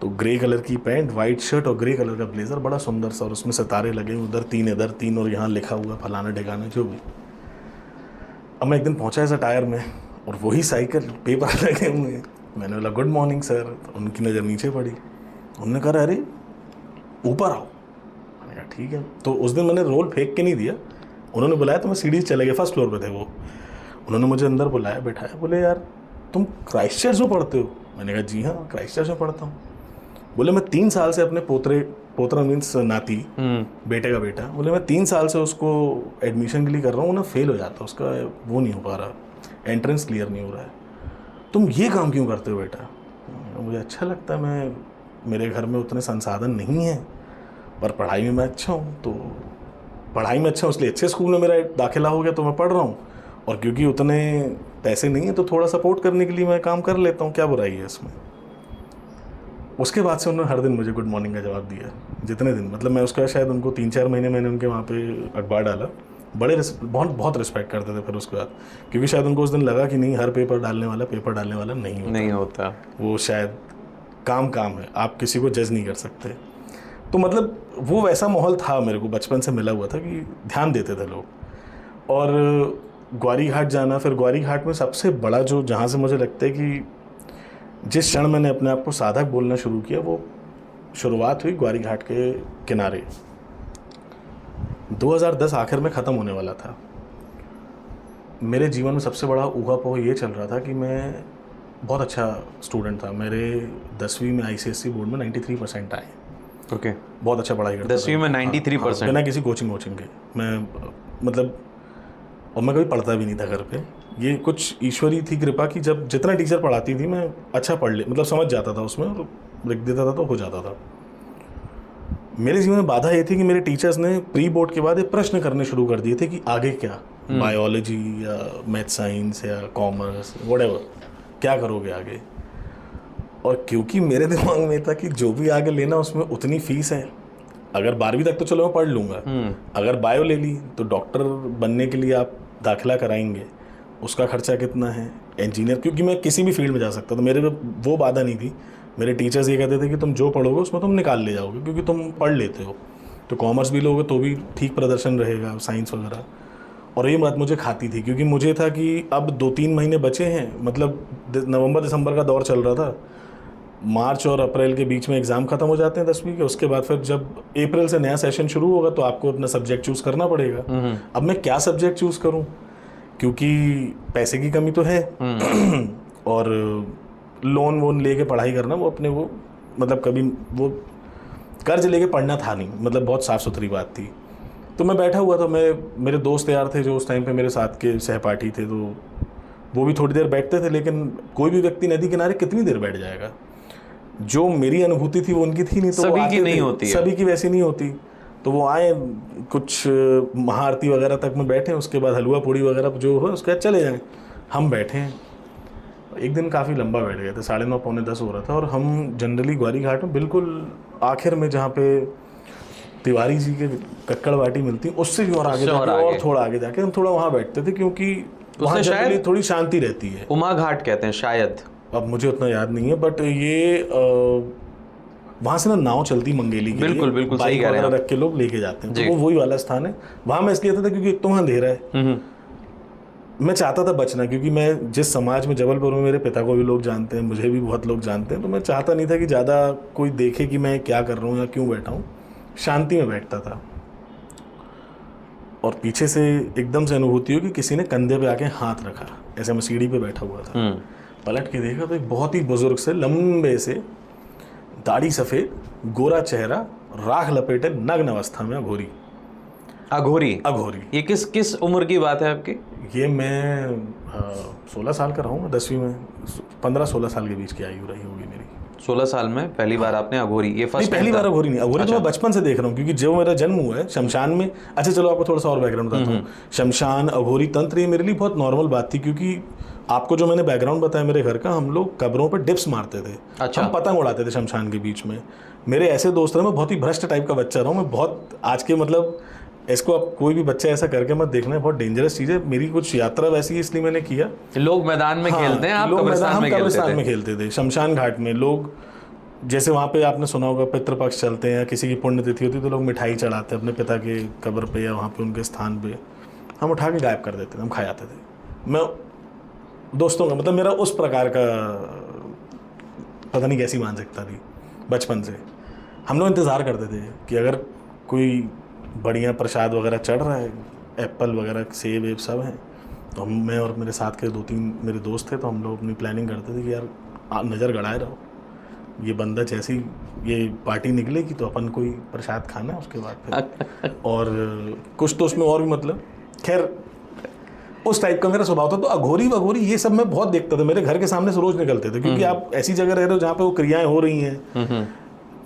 तो ग्रे कलर की पैंट, वाइट शर्ट और ग्रे कलर का ब्लेजर, बड़ा सुंदर सा, और उसमें सितारे लगे, उधर 3 इधर 3 और यहाँ लिखा हुआ फलाना ठिकाना जो भी। अब मैं एक दिन पहुँचा ऐसा टायर में और वही साइकिल, पेपर लगे हुए हैं। मैंने बोला गुड मॉर्निंग सर, तो उनकी नज़र नीचे पड़ी, उन्होंने कहा अरे ऊपर आओ। मैंने कहा ठीक है। तो उस दिन मैंने रोल फेंक के नहीं दिया, उन्होंने बुलाया तो मैं सीढ़ी से चले गया, फर्स्ट फ्लोर पे थे वो। उन्होंने मुझे अंदर बुलाया, बैठाया, बोले यार तुम क्राइस्ट चर्च में पढ़ते हो? मैंने कहा जी हाँ क्राइस्ट चर्च में पढ़ता हूँ। बोले मैं 3 साल से अपने पोतरा मीन्स नाती, बेटे का बेटा, बोले मैं 3 साल से उसको एडमिशन के लिए कर रहा हूँ ना, फेल हो जाता, उसका वो नहीं हो पा रहा, एंट्रेंस क्लियर नहीं हो रहा है, तुम ये काम क्यों करते हो बेटा? मुझे अच्छा लगता है, मेरे घर में उतने संसाधन नहीं हैं पर पढ़ाई में मैं अच्छा हूँ, तो पढ़ाई में अच्छा हूँ इसलिए अच्छे स्कूल में मेरा दाखिला हो गया तो मैं पढ़ रहा हूँ, और क्योंकि उतने पैसे नहीं है तो थोड़ा सपोर्ट करने के लिए मैं काम कर लेता हूँ, क्या बुराई है इसमें। उसके बाद से उन्होंने हर दिन मुझे गुड मॉर्निंग का जवाब दिया, जितने दिन, मतलब मैं उसका शायद उनको 3-4 महीने मैंने उनके वहाँ पे अखबार डाला, बहुत रिस्पेक्ट करते थे फिर उसके बाद, क्योंकि शायद उनको उस दिन लगा कि नहीं हर पेपर डालने वाला नहीं होता, वो शायद काम है, आप किसी को जज नहीं कर सकते। तो मतलब वो वैसा माहौल था, मेरे को बचपन से मिला हुआ था कि ध्यान देते थे लोग। और ग्वारी घाट जाना, फिर ग्वारी घाट में सबसे बड़ा जो, जहाँ से मुझे लगता है कि जिस क्षण मैंने अपने आप को साधक बोलना शुरू किया, वो शुरुआत हुई ग्वारी घाट के किनारे। 2010 आखिर में ख़त्म होने वाला था। मेरे जीवन में सबसे बड़ा ऊहापोह ये चल रहा था कि मैं बहुत अच्छा स्टूडेंट था, मेरे 10वीं में ICSE बोर्ड में 93% आए। ओके। बहुत अच्छा पढ़ाई करता 10वीं में 93%? बिना किसी कोचिंग के मैं, मतलब, और मैं कभी पढ़ता भी नहीं था घर पे। ये कुछ ईश्वरी थी कृपा की, जब जितना टीचर पढ़ाती थी मैं अच्छा मतलब समझ जाता था उसमें, और लिख देता था तो हो जाता था। मेरे जीवन में बाधा ये थी कि मेरे टीचर्स ने प्री बोर्ड के बाद ये प्रश्न करने शुरू कर दिए थे कि आगे क्या, बायोलॉजी या मैथ साइंस या कॉमर्स, व्हाटएवर, क्या करोगे आगे। और क्योंकि मेरे दिमाग में था कि जो भी आगे लेना उसमें उतनी फीस है, अगर 12वीं तक तो चलो मैं पढ़ लूँगा, अगर बायो ले ली तो डॉक्टर बनने के लिए आप दाखिला कराएंगे, उसका खर्चा कितना है, इंजीनियर, क्योंकि मैं किसी भी फील्ड में जा सकता था, मेरे में वो बाधा नहीं थी। मेरे टीचर्स ये कहते थे कि तुम जो पढ़ोगे उसमें तुम निकाल ले जाओगे, क्योंकि तुम पढ़ लेते हो, तो कॉमर्स भी लोगे तो भी ठीक प्रदर्शन रहेगा, साइंस वगैरह। और ये बात मुझे खाती थी, क्योंकि मुझे था कि अब 2-3 महीने बचे हैं, मतलब नवंबर दिसंबर का दौर चल रहा था, मार्च और अप्रैल के बीच में एग्ज़ाम ख़त्म हो जाते हैं 10वीं के, उसके बाद फिर जब अप्रैल से नया सेशन शुरू होगा तो आपको अपना सब्जेक्ट चूज़ करना पड़ेगा। अब मैं क्या सब्जेक्ट चूज़ करूं, क्योंकि पैसे की कमी तो है और लोन वोन लेके पढ़ाई करना, वो अपने वो, मतलब कभी वो कर्ज लेके पढ़ना था नहीं, मतलब बहुत साफ़ सुथरी बात थी। तो मैं बैठा हुआ था, मेरे दोस्त यार थे जो उस टाइम पे मेरे साथ के सहपाठी थे, तो वो भी थोड़ी देर बैठते थे, लेकिन कोई भी व्यक्ति नदी किनारे कितनी देर बैठ जाएगा। जो मेरी अनुभूति थी वो उनकी थी नहीं, तो सभी की नहीं होती है, सभी की वैसी नहीं होती। तो वो आए, कुछ महाआरती वगैरह तक में बैठे, उसके बाद हलवा पूड़ी वगैरह जो हो उसके बाद चले जाएं। हम बैठे हैं, एक दिन काफ़ी लंबा बैठ गए थे, 9:30 पौने 10 हो रहा था, और हम जनरली ग्वारी घाट में बिल्कुल आखिर में, जहाँ पे तिवारी जी के कक्कड़ बाटी मिलती, उससे भी और आगे जाके, और थोड़ा आगे जाके हम थोड़ा वहाँ बैठते थे, क्योंकि वहाँ शायद थोड़ी शांति रहती है। उमा घाट कहते हैं शायद, अब मुझे उतना याद नहीं है, बट ये वहाँ से ना नाव चलती मंगेली की, बिल्कुल सही कह रहे हैं, रख के लोग लेके जाते हैं, तो वो वही वाला स्थान है। वहाँ मैं इसलिए था क्योंकि एक तो वहाँ अंधेरा है, मैं चाहता था बचना, क्योंकि मैं जिस समाज में, जबलपुर में, मेरे पिता को भी लोग जानते हैं, मुझे भी बहुत लोग जानते हैं, तो मैं चाहता नहीं था कि ज़्यादा कोई देखे कि मैं क्या कर रहा हूँ या क्यों बैठा हूँ, शांति में बैठता था। और पीछे से एकदम से अनुभूति हुई कि किसी ने कंधे पे आके हाथ रखा, ऐसे मैं सीढ़ी पे बैठा हुआ था, पलट के देखा तो एक बहुत ही बुजुर्ग से, लंबे से, दाढ़ी सफ़ेद, गोरा चेहरा, राख लपेटे, नग्न अवस्था में अघोरी। ये किस उम्र की बात है आपकी? ये मैं 16 साल का रहा हूँ, 10वीं में 15-16 साल के बीच की आयु रही होगी मेरी। 16 साल में पहली बार आपने अघोरी, ये फर्स्ट पहली बार अघोरी नहीं, अघोरी तो मैं बचपन से देख रहा हूँ, क्योंकि जो मेरा जन्म हुआ है शमशान में। अच्छा चलो आपको थोड़ा सा और बैकग्राउंड बताता हूँ। शमशान, अघोरी तंत्र, ये मेरे लिए बहुत नॉर्मल बात थी, क्योंकि आपको जो मैंने बैकग्राउंड बताया मेरे घर का, हम लोग कब्रों पर डिप्स मारते थे। अच्छा। हम पतंग उड़ाते थे शमशान के बीच में। मेरे ऐसे दोस्त रहे, मैं बहुत ही भ्रष्ट टाइप का बच्चा रहा हूँ, मैं बहुत आज के मतलब इसको अब कोई भी बच्चा ऐसा करके मत देखना, बहुत डेंजरस चीज़ है। मेरी कुछ यात्रा वैसी है इसलिए मैंने किया। लोग मैदान में खेलते हैं, आप लोग कब्रिस्तान में कब्रिस्तान में खेलते खेलते थे। शमशान घाट में लोग, जैसे वहाँ पे आपने सुना होगा पितृपक्ष चलते हैं, किसी की पुण्यतिथि होती है तो लोग मिठाई चढ़ाते हैं अपने पिता के कब्र पे या वहाँ पे उनके स्थान पे, हम उठा के गायब कर देते थे, हम खा जाते थे। मैं दोस्तों का मतलब मेरा उस प्रकार का पता नहीं कैसी मानसिकता थी बचपन से। हम लोग इंतज़ार करते थे कि अगर कोई बढ़िया प्रसाद वगैरह चढ़ रहा है, एप्पल वगैरह सेब वेब सब हैं, तो मैं और मेरे साथ के 2-3 मेरे दोस्त थे, तो हम लोग अपनी प्लानिंग करते थे कि यार आप नज़र गड़ाए रहो, ये बंदा जैसी ये पार्टी निकलेगी तो अपन कोई प्रसाद खाना है उसके बाद फिर और कुछ तो उसमें और भी मतलब, खैर उस टाइप का मेरा स्वभाव था। तो अघोरी वघोरी ये सब मैं बहुत देखता था, मेरे घर के सामने से रोज निकलते थे, क्योंकि आप ऐसी जगह रह रहे हो जहाँ पे वो क्रियाएं हो रही हैं।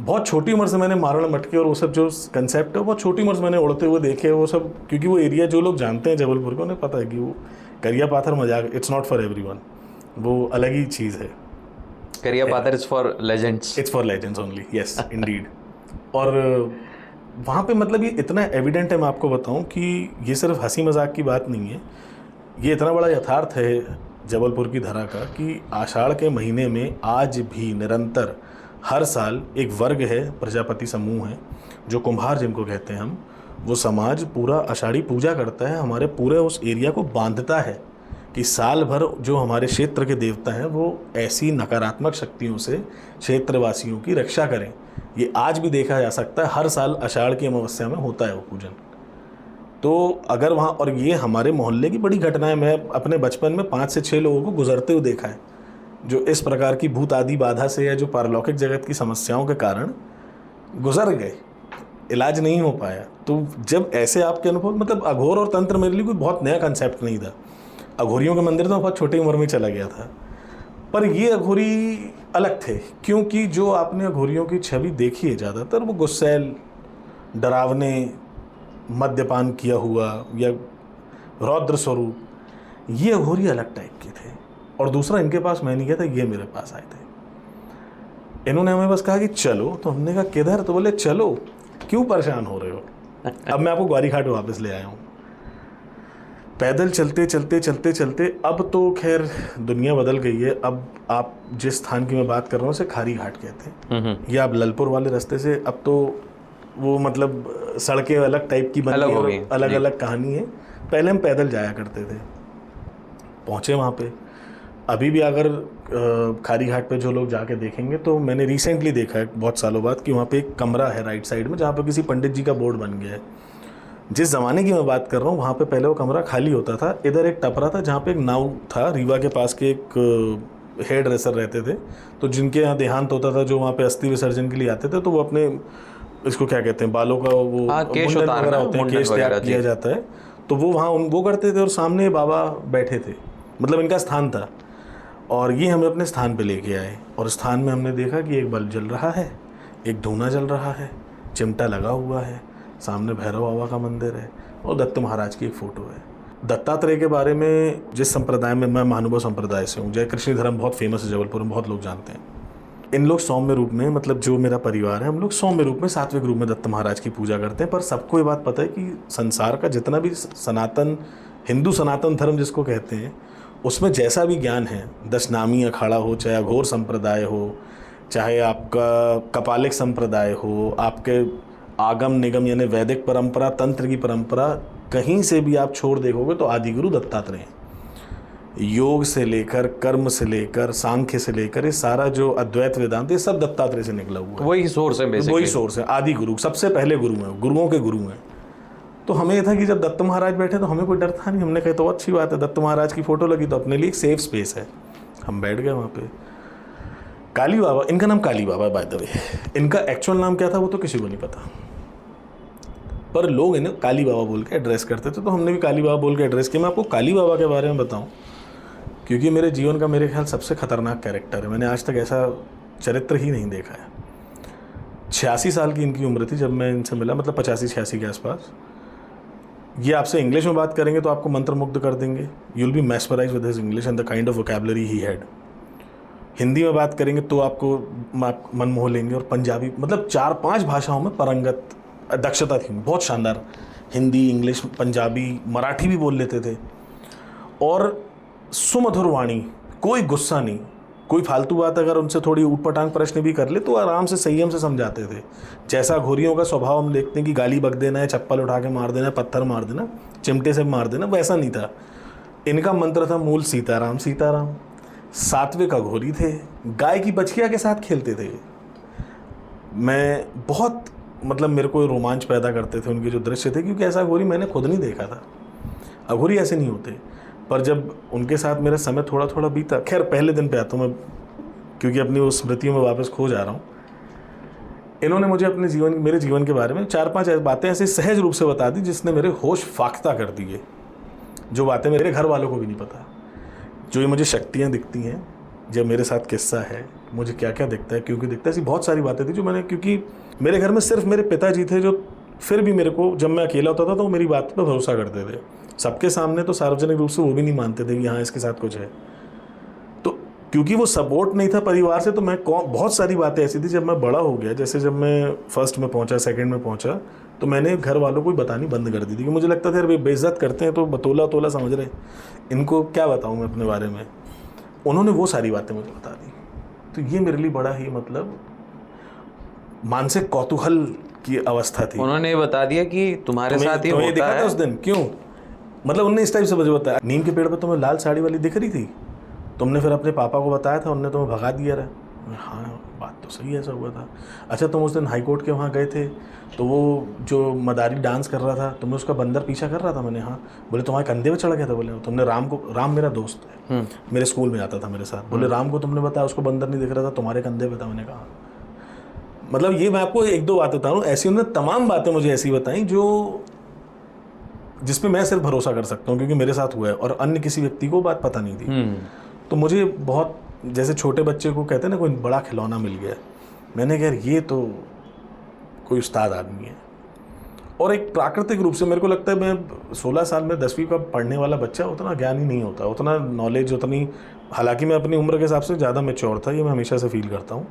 बहुत छोटी उम्र से मैंने मारवाड़ मटके और वो सब जो कंसेप्ट है बहुत छोटी उम्र से मैंने उड़ते हुए देखे वो सब, क्योंकि वो एरिया जो लोग जानते हैं जबलपुर को उन्हें पता है कि वो करिया पाथर मजाक, इट्स नॉट फॉर एवरीवन, वो अलग ही चीज़ है। करिया पाथर is for legends, it's for legends only, yes Indeed. और वहाँ पे मतलब ये इतना एविडेंट है, मैं आपको बताऊँ कि ये सिर्फ हंसी मजाक की बात नहीं है, ये इतना बड़ा यथार्थ है जबलपुर की धरा का कि आषाढ़ के महीने में आज भी निरंतर हर साल एक वर्ग है, प्रजापति समूह है, जो कुम्हार जिनको कहते हैं हम, वो समाज पूरा आषाढ़ी पूजा करता है, हमारे पूरे उस एरिया को बांधता है कि साल भर जो हमारे क्षेत्र के देवता हैं वो ऐसी नकारात्मक शक्तियों से क्षेत्रवासियों की रक्षा करें। ये आज भी देखा जा सकता है, हर साल आषाढ़ की अमावस्या में होता है वो पूजन। तो अगर वहाँ, और ये हमारे मोहल्ले की बड़ी घटना है, मैं अपने बचपन में 5 से 6 लोगों को गुजरते हुए देखा है जो इस प्रकार की भूत आदि बाधा से या जो पारलौकिक जगत की समस्याओं के कारण गुजर गए, इलाज नहीं हो पाया। तो जब ऐसे आपके अनुभव, मतलब अघोर और तंत्र मेरे लिए कोई बहुत नया कंसेप्ट नहीं था, अघोरियों के मंदिर तो बहुत छोटी उम्र में चला गया था, पर ये अघोरी अलग थे, क्योंकि जो आपने अघोरियों की छवि देखी है ज़्यादातर वो गुस्सैल, डरावने, मद्यपान किया हुआ या रौद्र स्वरूप, ये अघोरी अलग टाइप के थे। और दूसरा, इनके पास मैं नहीं गया था, ये मेरे पास आए थे, इन्होंने हमें बस कहा कि चलो, तो हमने कहा किधर, तो बोले चलो, क्यों परेशान हो रहे हो। अब मैं आपको ग्वारी घाट वापस ले आया हूँ। पैदल चलते चलते चलते चलते, अब तो खैर दुनिया बदल गई है, अब आप जिस स्थान की मैं बात कर रहा हूँ उसे खारी घाट कहते हैं, या आप ललपुर वाले रास्ते से, अब तो वो मतलब सड़कें अलग टाइप की बन गई, अलग अलग कहानी है। पहले हम पैदल जाया करते थे, पहुँचे वहाँ पे। अभी भी अगर खारी घाट पे जो लोग जाके देखेंगे तो मैंने रिसेंटली देखा है बहुत सालों बाद कि वहाँ पे एक कमरा है राइट साइड में जहाँ पे किसी पंडित जी का बोर्ड बन गया है। जिस ज़माने की मैं बात कर रहा हूँ वहाँ पे पहले वो कमरा खाली होता था, इधर एक टपरा था जहाँ पे एक नाव था, रीवा के पास के एक हेयर ड्रेसर रहते थे, तो जिनके यहाँ देहांत होता था, जो वहाँ पे अस्थि विसर्जन के लिए आते थे, तो वो अपने इसको क्या कहते हैं, बालों का वो केश वगैरह होते हैं, केश त्याग किया जाता है, तो वो वहाँ वो करते थे और सामने बाबा बैठे थे, मतलब इनका स्थान था। और ये हमें अपने स्थान पे लेके आए और स्थान में हमने देखा कि एक बल्ब जल रहा है, एक धूना जल रहा है, चिमटा लगा हुआ है, सामने भैरव बाबा का मंदिर है और दत्त महाराज की एक फ़ोटो है। दत्तात्रेय के बारे में जिस संप्रदाय में मैं महानुभव संप्रदाय से हूँ, जय कृष्ण धर्म बहुत फेमस है जबलपुर में, बहुत लोग जानते हैं। इन लोग सौम्य रूप में, मतलब जो मेरा परिवार है, हम लोग सौम्य रूप में, सात्विक रूप में दत्त महाराज की पूजा करते हैं। पर सबको ये बात पता है कि संसार का जितना भी सनातन, हिंदू सनातन धर्म जिसको कहते हैं, उसमें जैसा भी ज्ञान है, दशनामी अखाड़ा हो, चाहे अघोर संप्रदाय हो, चाहे आपका कपालिक संप्रदाय हो, आपके आगम निगम यानी वैदिक परंपरा, तंत्र की परंपरा, कहीं से भी आप छोड़ देखोगे तो आदिगुरु दत्तात्रेय हैं। योग से लेकर, कर्म से लेकर, सांख्य से लेकर, ये सारा जो अद्वैत वेदांत, ये सब दत्तात्रेय से निकला हुआ है। वही सोर्स है बेसिकली, वही सोर्स है, आदि गुरु, सबसे पहले गुरु हैं, गुरुओं के गुरु हैं। तो हमें ये था कि जब दत्त महाराज बैठे तो हमें कोई डर था नहीं, हमने कहा तो अच्छी बात है, दत्त महाराज की फ़ोटो लगी तो अपने लिए एक सेफ स्पेस है, हम बैठ गए वहाँ पे। काली बाबा, इनका नाम काली बाबा बाय द वे, इनका एक्चुअल नाम क्या था वो तो किसी को नहीं पता, पर लोग इन्हें काली बाबा बोल के एड्रेस करते थे, तो हमने भी काली बाबा बोल के एड्रेस किया। मैं आपको काली बाबा के बारे में बताऊं, क्योंकि मेरे जीवन का मेरे ख्याल सबसे खतरनाक कैरेक्टर है, मैंने आज तक ऐसा चरित्र ही नहीं देखा है। 86 साल की इनकी उम्र थी जब मैं इनसे मिला, मतलब 85-86 के आसपास। ये आपसे इंग्लिश में बात करेंगे तो आपको मंत्रमुग्ध कर देंगे, you will be mesmerised with his English and the kind of vocabulary he had. Hindi में बात करेंगे तो आपको मन मोह लेंगे, और पंजाबी, मतलब 4-5 भाषाओं में परंगत दक्षता थी, बहुत शानदार हिंदी, इंग्लिश, पंजाबी, मराठी भी बोल लेते थे। और सुमधुर वाणी, कोई गुस्सा नहीं, कोई फालतू बात अगर उनसे थोड़ी ऊटपटांग प्रश्न भी कर ले तो आराम से संयम से समझाते थे। जैसा घोरियों का स्वभाव हम देखते हैं कि गाली बक देना है, चप्पल उठा के मार देना है, पत्थर मार देना, चिमटे से मार देना, वैसा नहीं था। इनका मंत्र था मूल सीताराम सीताराम। सात्विक अघोरी थे, गाय की बछिया के साथ खेलते थे। मैं बहुत मतलब मेरे को रोमांच पैदा करते थे उनके जो दृश्य थे, क्योंकि ऐसा अघोरी मैंने खुद नहीं देखा था। अघोरी ऐसे नहीं होते। पर जब उनके साथ मेरा समय थोड़ा थोड़ा बीता, खैर पहले दिन पे आता हूँ मैं, क्योंकि अपनी उस स्मृतियों में वापस खो जा रहा हूँ। इन्होंने मुझे अपने जीवन, मेरे जीवन के बारे में 4-5 बातें ऐसे सहज रूप से बता दी जिसने मेरे होश फाख्ता कर दिए, जो बातें मेरे घर वालों को भी नहीं पता। जो ये मुझे शक्तियाँ दिखती हैं, जब मेरे साथ किस्सा है, मुझे क्या क्या दिखता है, क्योंकि दिखता है, ऐसी बहुत सारी बातें थी जो मैंने, क्योंकि मेरे घर में सिर्फ मेरे पिताजी थे जो फिर भी मेरे को, जब मैं अकेला होता था तो वो मेरी बात पर भरोसा करते थे। सबके सामने तो सार्वजनिक रूप से वो भी नहीं मानते थे कि हाँ इसके साथ कुछ है। तो क्योंकि वो सपोर्ट नहीं था परिवार से, तो मैं बहुत सारी बातें ऐसी थी, जब मैं बड़ा हो गया, जैसे जब मैं फर्स्ट में पहुंचा, सेकंड में पहुंचा, तो मैंने घर वालों को बतानी बंद कर दी थी, क्योंकि मुझे लगता था यार बेइज्जत करते हैं तो बतौला तोला समझ रहे हैं, इनको क्या बताऊँ मैं अपने बारे में। उन्होंने वो सारी बातें मुझे बता दी। तो ये मेरे लिए बड़ा ही मतलब मानसिक कौतूहल की अवस्था थी। उन्होंने ये बता दिया कि तुम्हारे साथ ही होता दिखा है। था उस दिन, क्यों मतलब उनने इस टाइप से मुझे बताया, नीम के पेड़ पर तुम्हें लाल साड़ी वाली दिख रही थी, तुमने फिर अपने पापा को बताया था, उनने तुम्हें भगा दिया रहा। हाँ बात तो सही है, ऐसा हुआ था। अच्छा तुम उस दिन हाई कोर्ट के वहाँ गए थे, तो वो जो मदारी डांस कर रहा था, तुम्हें उसका बंदर पीछा कर रहा था। मैंने हाँ। बोले तुम्हारे कंधे पे चढ़ गया था। बोले तुमने राम को, राम मेरा दोस्त है, मेरे स्कूल में आता था मेरे साथ। बोले राम को तुमने बताया, उसको बंदर नहीं दिख रहा था, तुम्हारे कंधे पे था। मैंने कहा मतलब ये मैं आपको 1-2 बातें बता रहा हूँ, ऐसी उन्होंने तमाम बातें मुझे ऐसी बताई जो, जिसपे मैं सिर्फ भरोसा कर सकता हूँ, क्योंकि मेरे साथ हुआ है और अन्य किसी व्यक्ति को बात पता नहीं थी। तो मुझे बहुत, जैसे छोटे बच्चे को कहते हैं ना कोई बड़ा खिलौना मिल गया, मैंने कहा ये तो कोई उस्ताद आदमी है। और एक प्राकृतिक रूप से मेरे को लगता है, मैं 16 साल में 10वीं का पढ़ने वाला बच्चा उतना ज्ञानी नहीं होता, उतना नॉलेज, उतनी, हालांकि मैं अपनी उम्र के हिसाब से ज़्यादा मैच्योर था, ये मैं हमेशा से फील करता हूँ,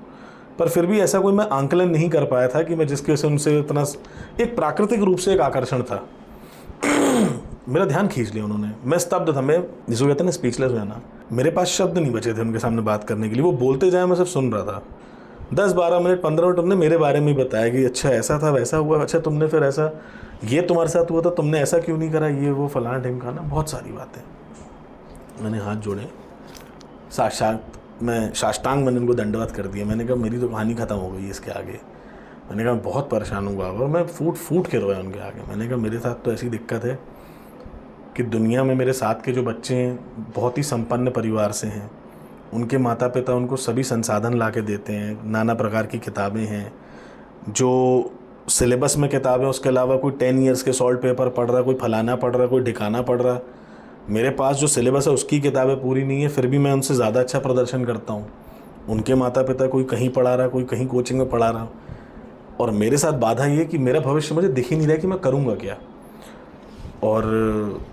पर फिर भी ऐसा कोई मैं आंकलन नहीं कर पाया था कि मैं जिसकी वजह से उनसे इतना, एक प्राकृतिक रूप से एक आकर्षण था। मेरा ध्यान खींच लिया उन्होंने, मैं स्तब्ध था, मैं जिसको कहते हैं ना स्पीचलेस हो जाना, मेरे पास शब्द नहीं बचे थे उनके सामने बात करने के लिए। वो बोलते जाए, मैं सिर्फ सुन रहा था। 10-12 मिनट 15 मिनट उन्होंने मेरे बारे में बताया कि अच्छा ऐसा था, वैसा हुआ, अच्छा तुमने फिर ऐसा, ये तुम्हारे साथ हुआ था, तुमने ऐसा क्यों नहीं करा, ये वो फलाना ढिमकाना, बहुत सारी बातें। मैंने हाथ जोड़े, साक्षात मैं साष्टांग मैंने उनको दंडवत कर दिया। मैंने कहा मेरी तो कहानी ख़त्म हो गई इसके आगे। मैंने कहा बहुत परेशान हुआ और मैं फूट के रोया उनके आगे। मैंने कहा मेरे साथ तो ऐसी दिक्कत है कि दुनिया में मेरे साथ के जो बच्चे हैं बहुत ही संपन्न परिवार से हैं, उनके माता पिता उनको सभी संसाधन ला के देते हैं, नाना प्रकार की किताबें हैं, जो सिलेबस में किताबें, उसके अलावा कोई 10 ईयर्स के सॉल्ट पेपर पढ़ रहा, कोई फलाना पढ़ रहा, कोई ढिकाना पढ़ रहा। मेरे पास जो सिलेबस है उसकी किताबें पूरी नहीं है, फिर भी मैं उनसे ज़्यादा अच्छा प्रदर्शन करता हूँ। उनके माता पिता कोई कहीं पढ़ा रहा, कोई कहीं कोचिंग में पढ़ा रहा, और मेरे साथ बाधा ये कि मेरा भविष्य मुझे दिख ही नहीं रहा कि मैं करूँगा क्या। और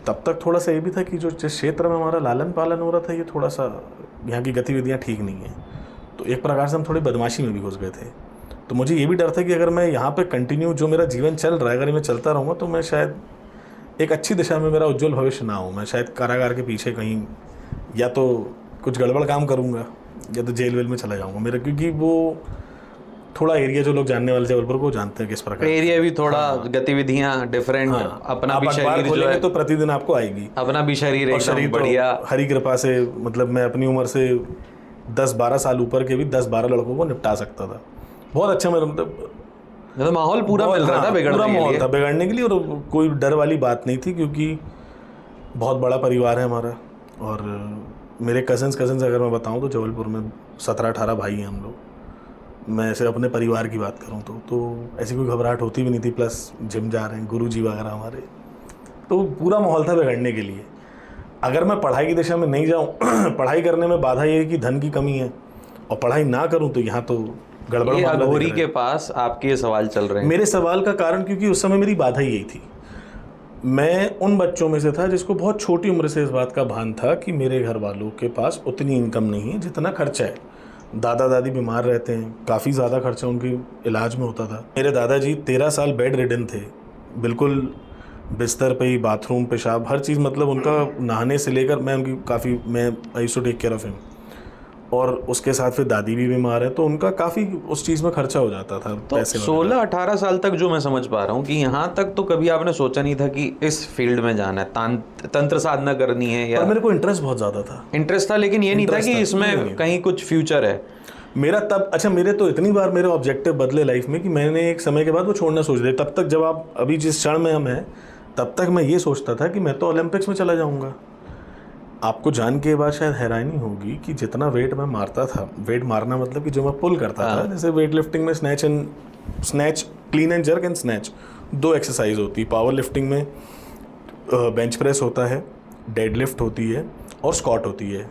तब तक थोड़ा सा ये भी था कि जो जिस क्षेत्र में हमारा लालन पालन हो रहा था, ये थोड़ा सा यहाँ की गतिविधियाँ ठीक नहीं हैं, तो एक प्रकार से हम थोड़ी बदमाशी में भी घुस गए थे। तो मुझे ये भी डर था कि अगर मैं यहाँ पे कंटिन्यू, जो मेरा जीवन चल रहा है, अगर मैं चलता रहूँगा तो मैं शायद एक अच्छी दिशा में, मेरा उज्जवल भविष्य ना हो। मैं शायद कारागार के पीछे कहीं या तो कुछ गड़बड़ काम करूँगा या तो जेल वेल में चला जाऊँगा मेरा, क्योंकि वो थोड़ा एरिया, जो लोग जानने वाले जबलपुर को जानते हैं किस प्रकार, एरिया भी थोड़ा गतिविधियां डिफरेंट, अपना भी शरीर जो है तो प्रतिदिन आपको आएगी, अपना भी शरीर एकदम तो बढ़िया। हरी कृपा से, मतलब मैं अपनी उम्र से 10-12 साल ऊपर के भी 10-12 लड़कों को निपटा सकता था। बहुत अच्छा, मतलब माहौल पूरा मिल रहा था पूरा माहौल था बिगड़ने के लिए, और कोई डर वाली बात नहीं थी, क्योंकि बहुत बड़ा परिवार है हमारा। और मेरे कज़न्स अगर मैं बताऊं तो जबलपुर में 17-18 भाई हैं हम लोग। मैं ऐसे अपने परिवार की बात करूं तो ऐसी कोई घबराहट होती भी नहीं थी। प्लस जिम जा रहे हैं गुरुजी वगैरह हमारे, तो पूरा माहौल था बिगड़ने के लिए। अगर मैं पढ़ाई की दिशा में नहीं जाऊं, पढ़ाई करने में बाधा ये है कि धन की कमी है, और पढ़ाई ना करूं तो यहाँ तो गड़बड़। अघोरी के पास आपके ये सवाल चल रहे हैं। मेरे सवाल का कारण, क्योंकि उस समय मेरी बाधा यही थी। मैं उन बच्चों में से था जिसको बहुत छोटी उम्र से इस बात का भान था कि मेरे घर वालों के पास उतनी इनकम नहीं है जितना खर्चा है। दादा दादी बीमार रहते हैं, काफ़ी ज़्यादा खर्चा उनके इलाज में होता था। मेरे दादाजी 13 साल बेड रिडन थे, बिल्कुल बिस्तर पे ही बाथरूम, पेशाब, हर चीज़, मतलब उनका नहाने से लेकर मैं उनकी काफ़ी, मैं I used to take care of him. और उसके साथ फिर दादी भी बीमार है, तो उनका काफ़ी उस चीज़ में खर्चा हो जाता था, तो पैसे वगैरह। 16-18 साल तक जो मैं समझ पा रहा हूँ कि यहाँ तक तो कभी आपने सोचा नहीं था कि इस फील्ड में जाना है, तंत्र साधना करनी है, पर या मेरे को इंटरेस्ट बहुत ज़्यादा था। इंटरेस्ट था, लेकिन ये नहीं था Interest कि था, इसमें नहीं। कहीं कुछ फ्यूचर है? मेरा तब, अच्छा, मेरे तो इतनी बार मेरे ऑब्जेक्टिव बदले लाइफ में कि मैंने एक समय के बाद वो छोड़ना सोच दिया। तब तक, जब आप अभी जिस क्षण में हम हैं, तब तक मैं ये सोचता था कि मैं तो ओलंपिक्स में चला जाऊंगा। आपको जान के बाद शायद हैरानी होगी कि जितना वेट मैं मारता था, वेट मारना मतलब कि जो मैं पुल करता था, जैसे वेट लिफ्टिंग में snatch, clean and jerk and snatch, 2 exercise होती है। पावर लिफ्टिंग में बेंच प्रेस होता है, डेड लिफ्ट होती है और स्क्वाट होती है।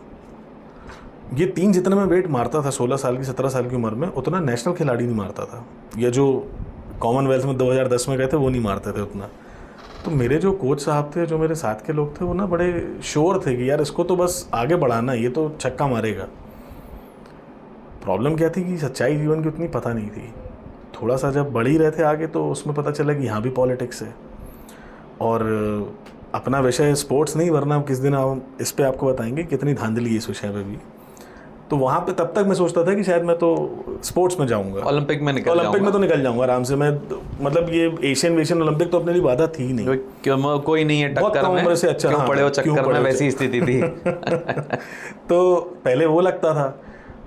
ये 3 जितना मैं वेट मारता था 16 साल की, 17 साल की उम्र में, उतना नेशनल खिलाड़ी नहीं मारता था। या जो कॉमनवेल्थ में 2010 में गए थे वो नहीं मारते थे उतना। तो मेरे जो कोच साहब थे, जो मेरे साथ के लोग थे, वो ना बड़े श्योर थे कि यार इसको तो बस आगे बढ़ाना है, ये तो छक्का मारेगा। प्रॉब्लम क्या थी कि सच्चाई जीवन की उतनी पता नहीं थी। थोड़ा सा जब बढ़ ही रहे थे आगे, तो उसमें पता चला कि यहाँ भी पॉलिटिक्स है। और अपना विषय स्पोर्ट्स नहीं, वरना किस दिन हम इस पे आपको बताएंगे कितनी धांधली है इस विषय पे भी। तो वहाँ पे तब तक मैं सोचता था कि शायद मैं तो स्पोर्ट्स में जाऊँगा, ओलंपिक में तो निकल जाऊँगा आराम से मैं। मतलब ये एशियन ओलंपिक तो अपने लिए बाधा थी ही नहीं। क्यों कोई नहीं है बहुत टक्कर कम में, उम्र से, अच्छा, क्यों हाँ, पड़े हो क्यों चक्कर पड़े में, हो वैसी स्थिति थी। तो पहले वो लगता था।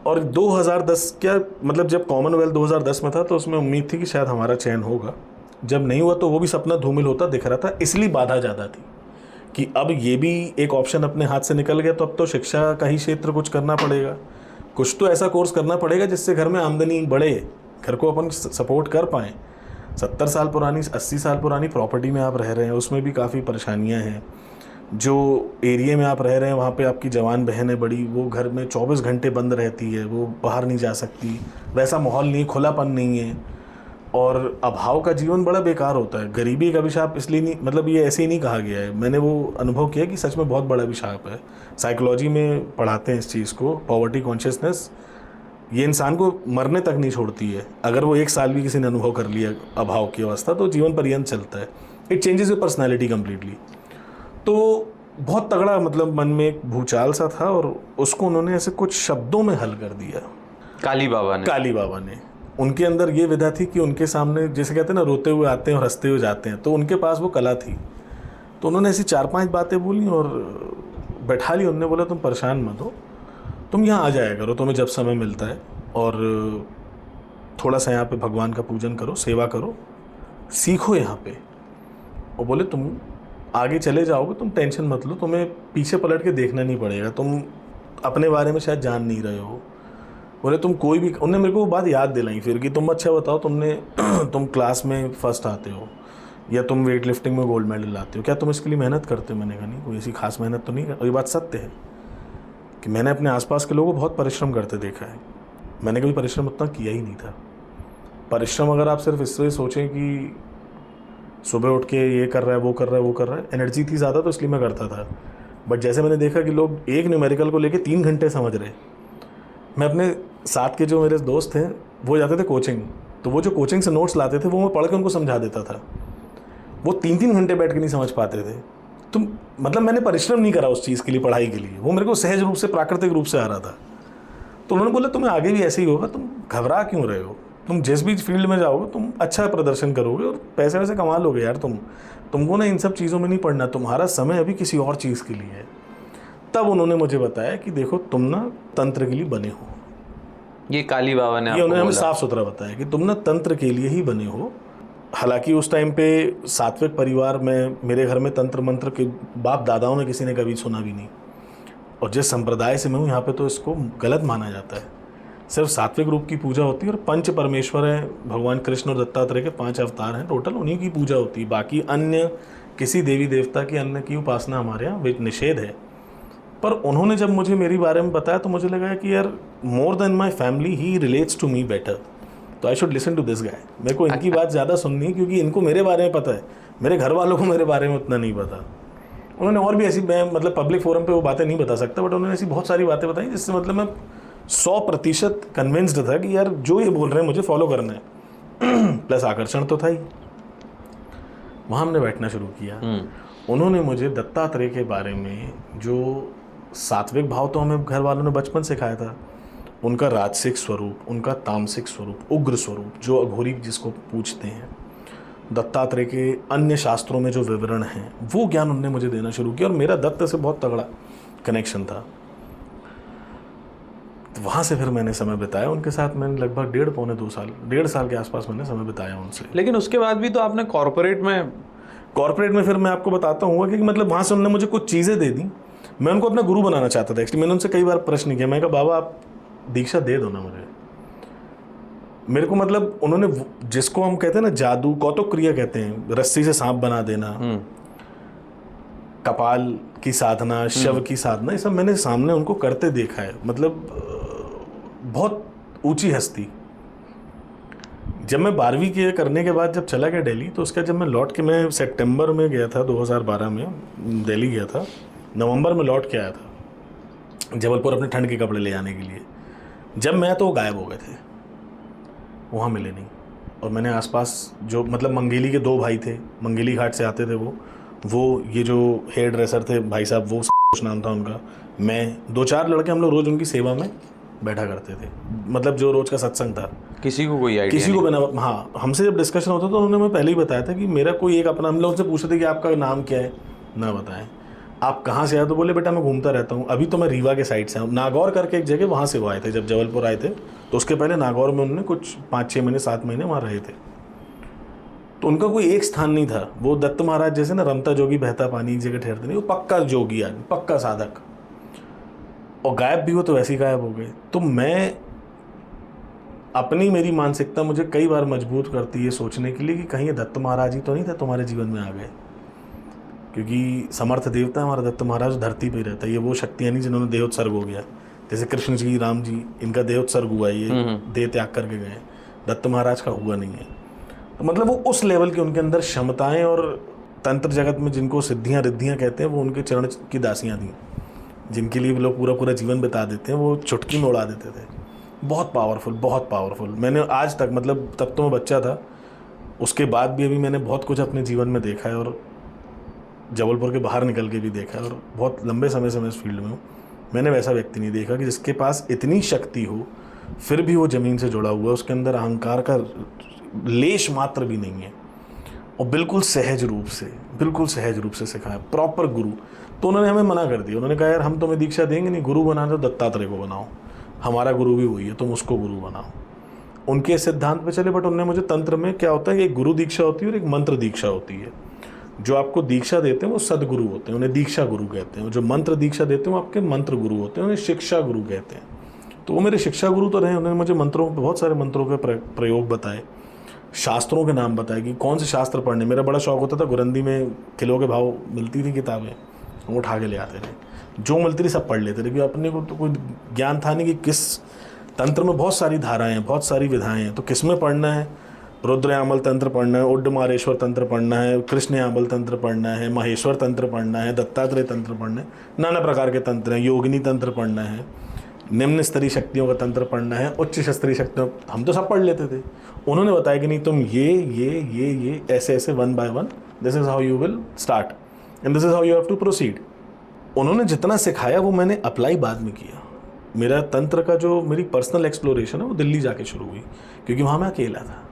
और 2010, क्या मतलब, जब कॉमनवेल्थ 2010 में था तो उसमें उम्मीद थी कि शायद हमारा चयन होगा। जब नहीं हुआ तो वो भी सपना धूमिल होता दिख रहा था, इसलिए बाधा ज़्यादा थी कि अब ये भी एक ऑप्शन अपने हाथ से निकल गया, तो अब तो शिक्षा का ही क्षेत्र कुछ करना पड़ेगा, कुछ तो ऐसा कोर्स करना पड़ेगा जिससे घर में आमदनी बढ़े, घर को अपन सपोर्ट कर पाएँ। 70 साल पुरानी, 80 साल पुरानी प्रॉपर्टी में आप रह रहे हैं, उसमें भी काफ़ी परेशानियां हैं। जो एरिया में आप रह रहे हैं वहाँ पे आपकी जवान बहन है बड़ी, वो घर में 24 घंटे बंद रहती है, वो बाहर नहीं जा सकती, वैसा माहौल नहीं, खुलापन नहीं है, और अभाव का जीवन बड़ा बेकार होता है। गरीबी का अभिशाप इसलिए नहीं, मतलब ये ऐसे ही नहीं कहा गया है, मैंने वो अनुभव किया कि सच में बहुत बड़ा अभिशाप है। साइकोलॉजी में पढ़ाते हैं इस चीज़ को, पॉवर्टी कॉन्शियसनेस, ये इंसान को मरने तक नहीं छोड़ती है। अगर वो 1 साल भी किसी ने अनुभव कर लिया अभाव की अवस्था, तो जीवन पर्यंत चलता है। It changes your personality completely. तो बहुत तगड़ा, मतलब मन में एक भूचाल सा था, और उसको उन्होंने ऐसे कुछ शब्दों में हल कर दिया। काली बाबा ने उनके अंदर ये विधा थी कि उनके सामने, जैसे कहते हैं ना, रोते हुए आते हैं और हंसते हुए जाते हैं, तो उनके पास वो कला थी। तो उन्होंने ऐसी 4-5 बातें बोली और बैठा ली। उन्होंने बोला तुम परेशान मत हो, तुम यहाँ आ जाया करो तुम्हें जब समय मिलता है, और थोड़ा सा यहाँ पे भगवान का पूजन करो, सेवा करो, सीखो यहाँ पे। और बोले तुम आगे चले जाओगे, तुम टेंशन मत लो, तुम्हें पीछे पलट के देखना नहीं पड़ेगा, तुम अपने बारे में शायद जान नहीं रहे हो। बोले तुम कोई भी, उन्होंने मेरे को वो बात याद दिलाई फिर कि तुम अच्छा बताओ, तुम क्लास में फर्स्ट आते हो, या तुम वेट लिफ्टिंग में गोल्ड मेडल लाते हो, क्या तुम इसके लिए मेहनत करते हो? मैंने कहा नहीं, कोई ऐसी खास मेहनत तो नहीं कर। और ये बात सत्य है कि मैंने अपने आसपास के लोगों को बहुत परिश्रम करते देखा है, मैंने कभी परिश्रम उतना किया ही नहीं था। परिश्रम अगर आप सिर्फ इससे सोचें कि सुबह उठ के ये कर रहा है, वो कर रहा है, वो कर रहा है, एनर्जी थी ज़्यादा तो इसलिए मैं करता था। बट जैसे मैंने देखा कि लोग एक न्यूमेरिकल को लेके 3 घंटे समझ रहे, मैं अपने साथ के जो मेरे दोस्त थे वो जाते थे कोचिंग, तो वो जो कोचिंग से नोट्स लाते थे वो मैं पढ़ के उनको समझा देता था, वो 3-3 घंटे बैठ के नहीं समझ पाते थे। तो मतलब मैंने परिश्रम नहीं करा उस चीज़ के लिए, पढ़ाई के लिए, वो मेरे को सहज रूप से, प्राकृतिक रूप से आ रहा था। तो उन्होंने बोला तुम्हें आगे भी ऐसे ही होगा, तुम घबरा क्यों रहे हो, तुम जिस भी फील्ड में जाओगे तुम अच्छा प्रदर्शन करोगे और पैसे वैसे कमा लोगे यार, तुमको ना इन सब चीज़ों में नहीं पढ़ना, तुम्हारा समय अभी किसी और चीज़ के लिए है। तब उन्होंने मुझे बताया कि देखो तुम ना तंत्र के लिए बने हो। ये काली बाबा ने, ये उन्होंने हमें साफ सुथरा बताया कि तुम ना तंत्र के लिए ही बने हो। हालांकि उस टाइम पे सात्विक परिवार में, मेरे घर में तंत्र मंत्र के बाप दादाओं ने किसी ने कभी सुना भी नहीं, और जिस संप्रदाय से मैं हूँ यहाँ पे तो इसको गलत माना जाता है। सिर्फ सात्विक रूप की पूजा होती है, और 5 परमेश्वर हैं, भगवान कृष्ण और दत्तात्रेय के 5 अवतार हैं टोटल, उन्हीं की पूजा होती है। बाकी अन्य किसी देवी देवता की अन्य की उपासना हमारे यहाँ निषेध है। पर उन्होंने जब मुझे मेरी बारे में बताया तो मुझे लगा कि यार more than my family he relates to me better, तो I should listen to this guy. मेरे को इनकी बात ज़्यादा सुननी है क्योंकि इनको मेरे बारे में पता है, मेरे घर वालों को मेरे बारे में उतना नहीं पता। उन्होंने और भी ऐसी, मैं मतलब पब्लिक फोरम पे वो बातें नहीं बता सकता, बट उन्होंने ऐसी बहुत सारी बातें बताई जिससे मतलब मैं 100% कन्विंस्ड था कि यार जो ये बोल रहे हैं मुझे फॉलो करना है। प्लस आकर्षण तो था ही। वहाँ हमने बैठना शुरू किया। उन्होंने मुझे दत्तात्रेय के बारे में, जो सात्विक भाव तो हमें घर वालों ने बचपन सिखाया था, उनका राजसिक स्वरूप, उनका तामसिक स्वरूप, उग्र स्वरूप, जो अघोरी जिसको पूछते हैं, दत्तात्रेय के अन्य शास्त्रों में जो विवरण हैं, वो ज्ञान उन्होंने मुझे देना शुरू किया। और मेरा दत्त से बहुत तगड़ा कनेक्शन था। तो वहाँ से फिर मैंने समय बिताया उनके साथ। मैंने लगभग 1.5 साल के आसपास मैंने समय बिताया उनसे। लेकिन उसके बाद भी तो आपने कॉर्पोरेट में फिर मैं आपको बताता हूँ कि मतलब वहाँ से उन्होंने मुझे कुछ चीज़ें दे दी। मैं उनको अपना गुरु बनाना चाहता था। एक्चुअली मैंने उनसे कई बार प्रश्न किया, मैं कहा बाबा आप दीक्षा दे दो ना मुझे। मेरे को मतलब उन्होंने जिसको हम कहते हैं ना जादू, कौतुक क्रिया कहते हैं, रस्सी से सांप बना देना, कपाल की साधना, शव की साधना, ये सब मैंने सामने उनको करते देखा है। मतलब बहुत ऊंची हस्ती। जब मैं 12वीं के करने के बाद जब चला गया दिल्ली, तो उसका जब मैं लौट के, मैं सितंबर में गया था 2012 में दिल्ली गया था, नवंबर में लौट के आया था जबलपुर अपने ठंड के कपड़े ले जाने के लिए। जब मैं तो वो गायब हो गए थे, वहाँ मिले नहीं। और मैंने आसपास जो मतलब मंगेली के 2 भाई थे, मंगेली घाट से आते थे वो ये जो हेयर ड्रेसर थे भाई साहब, वो नाम था उनका, मैं 2-4 लड़के, हम लोग रोज़ उनकी सेवा में बैठा करते थे। मतलब जो रोज़ का सत्संग था, किसी को कोई आइडिया किसी को बिना, हाँ, हमसे जब डिस्कशन होता तो उन्होंने मैं पहले ही बताया था कि मेरा कोई एक अपना, हम लोग उनसे पूछते थे कि आपका नाम क्या है, ना बताएं। आप कहाँ से आए? तो बोले बेटा मैं घूमता रहता हूँ, अभी तो मैं रीवा के साइड से हूँ। नागौर करके एक जगह, वहाँ से वो आए थे जब जबलपुर आए थे। तो उसके पहले नागौर में उन्होंने कुछ 5-6 महीने 7 महीने वहाँ रहे थे। तो उनका कोई एक स्थान नहीं था। वो दत्त महाराज जैसे ना रमता जोगी बहता पानी एक जगह ठहरते नहीं, वो पक्का जोगी आदमी, पक्का साधक। और गायब भी हो तो वैसे ही गायब हो गए। तो मैं अपनी, मेरी मानसिकता मुझे कई बार मजबूर करती है सोचने के लिए कि कहीं ये दत्त महाराज ही तो नहीं थे तुम्हारे जीवन में आ गए। क्योंकि समर्थ देवता हमारा दत्त महाराज धरती पे ही रहता है। ये वो शक्तियाँ नहीं जिन्होंने देहोत्सर्ग हो गया, जैसे कृष्ण जी, राम जी, इनका देहोत्सर्ग हुआ, ये देह त्याग करके गए। दत्त महाराज का हुआ नहीं है। तो मतलब वो उस लेवल की उनके अंदर क्षमताएं, और तंत्र जगत में जिनको सिद्धियाँ रिद्धियाँ कहते हैं, वो उनके चरण की दासियाँ थी, जिनके लिए लोग पूरा पूरा जीवन बिता देते हैं, वो चुटकी में उड़ा देते थे। बहुत पावरफुल, बहुत पावरफुल। मैंने आज तक, मतलब तब तो मैं बच्चा था, उसके बाद भी अभी मैंने बहुत कुछ अपने जीवन में देखा है, और जबलपुर के बाहर निकल के भी देखा है, और बहुत लंबे समय से मैं इस फील्ड में हूँ। मैंने वैसा व्यक्ति नहीं देखा कि जिसके पास इतनी शक्ति हो, फिर भी वो ज़मीन से जुड़ा हुआ है, उसके अंदर अहंकार का लेश मात्र भी नहीं है, और बिल्कुल सहज रूप से सिखाया, प्रॉपर गुरु। तो उन्होंने हमें मना कर दिया। उन्होंने कहा यार हम तुम्हें दीक्षा देंगे नहीं, गुरु बना दो, दत्तात्रेय को बनाओ, हमारा गुरु भी वही है, तुम उसको गुरु बनाओ। उनके सिद्धांत पे चले। बट उन्होंने मुझे, तंत्र में क्या होता है कि एक गुरु दीक्षा होती है और एक मंत्र दीक्षा होती है। जो आपको दीक्षा देते हैं वो सदगुरु होते हैं, उन्हें दीक्षा गुरु कहते हैं। जो मंत्र दीक्षा देते हैं वो आपके मंत्र गुरु होते हैं, उन्हें शिक्षा गुरु कहते हैं। तो वो मेरे शिक्षा गुरु तो रहे। उन्होंने मुझे मंत्रों, बहुत सारे मंत्रों के प्रयोग बताए, शास्त्रों के नाम बताए कि कौन से शास्त्र पढ़ने। मेरा बड़ा शौक होता था, गुरंदी में किलो के भाव मिलती थी किताबें, वो उठा के ले आते थे, जो मिलती थी सब पढ़ लेते थे। क्योंकि अपने को तो कोई ज्ञान था नहीं कि किस तंत्र में बहुत सारी धाराएं हैं, बहुत सारी विधाएं हैं, तो किस में पढ़ना है। रुद्र यामल तंत्र पढ़ना है, उड्डमारेश्वर तंत्र पढ़ना है, कृष्ण यामल तंत्र पढ़ना है, महेश्वर तंत्र पढ़ना है, दत्तात्रेय तंत्र पढ़ना है, नाना प्रकार के तंत्र हैं, योगिनी तंत्र पढ़ना है, निम्न स्तरीय शक्तियों का तंत्र पढ़ना है, उच्च स्तरीय शक्तियों, हम तो सब पढ़ लेते थे। उन्होंने बताया कि नहीं, तुम ये ऐसे ऐसे 1 by 1, this is how you will start and this is how you have to proceed. उन्होंने जितना सिखाया वो मैंने अप्लाई बाद में किया। मेरा तंत्र का जो मेरी पर्सनल एक्सप्लोरेशन है वो दिल्ली जाके शुरू हुई, क्योंकि वहाँ मैं अकेला था।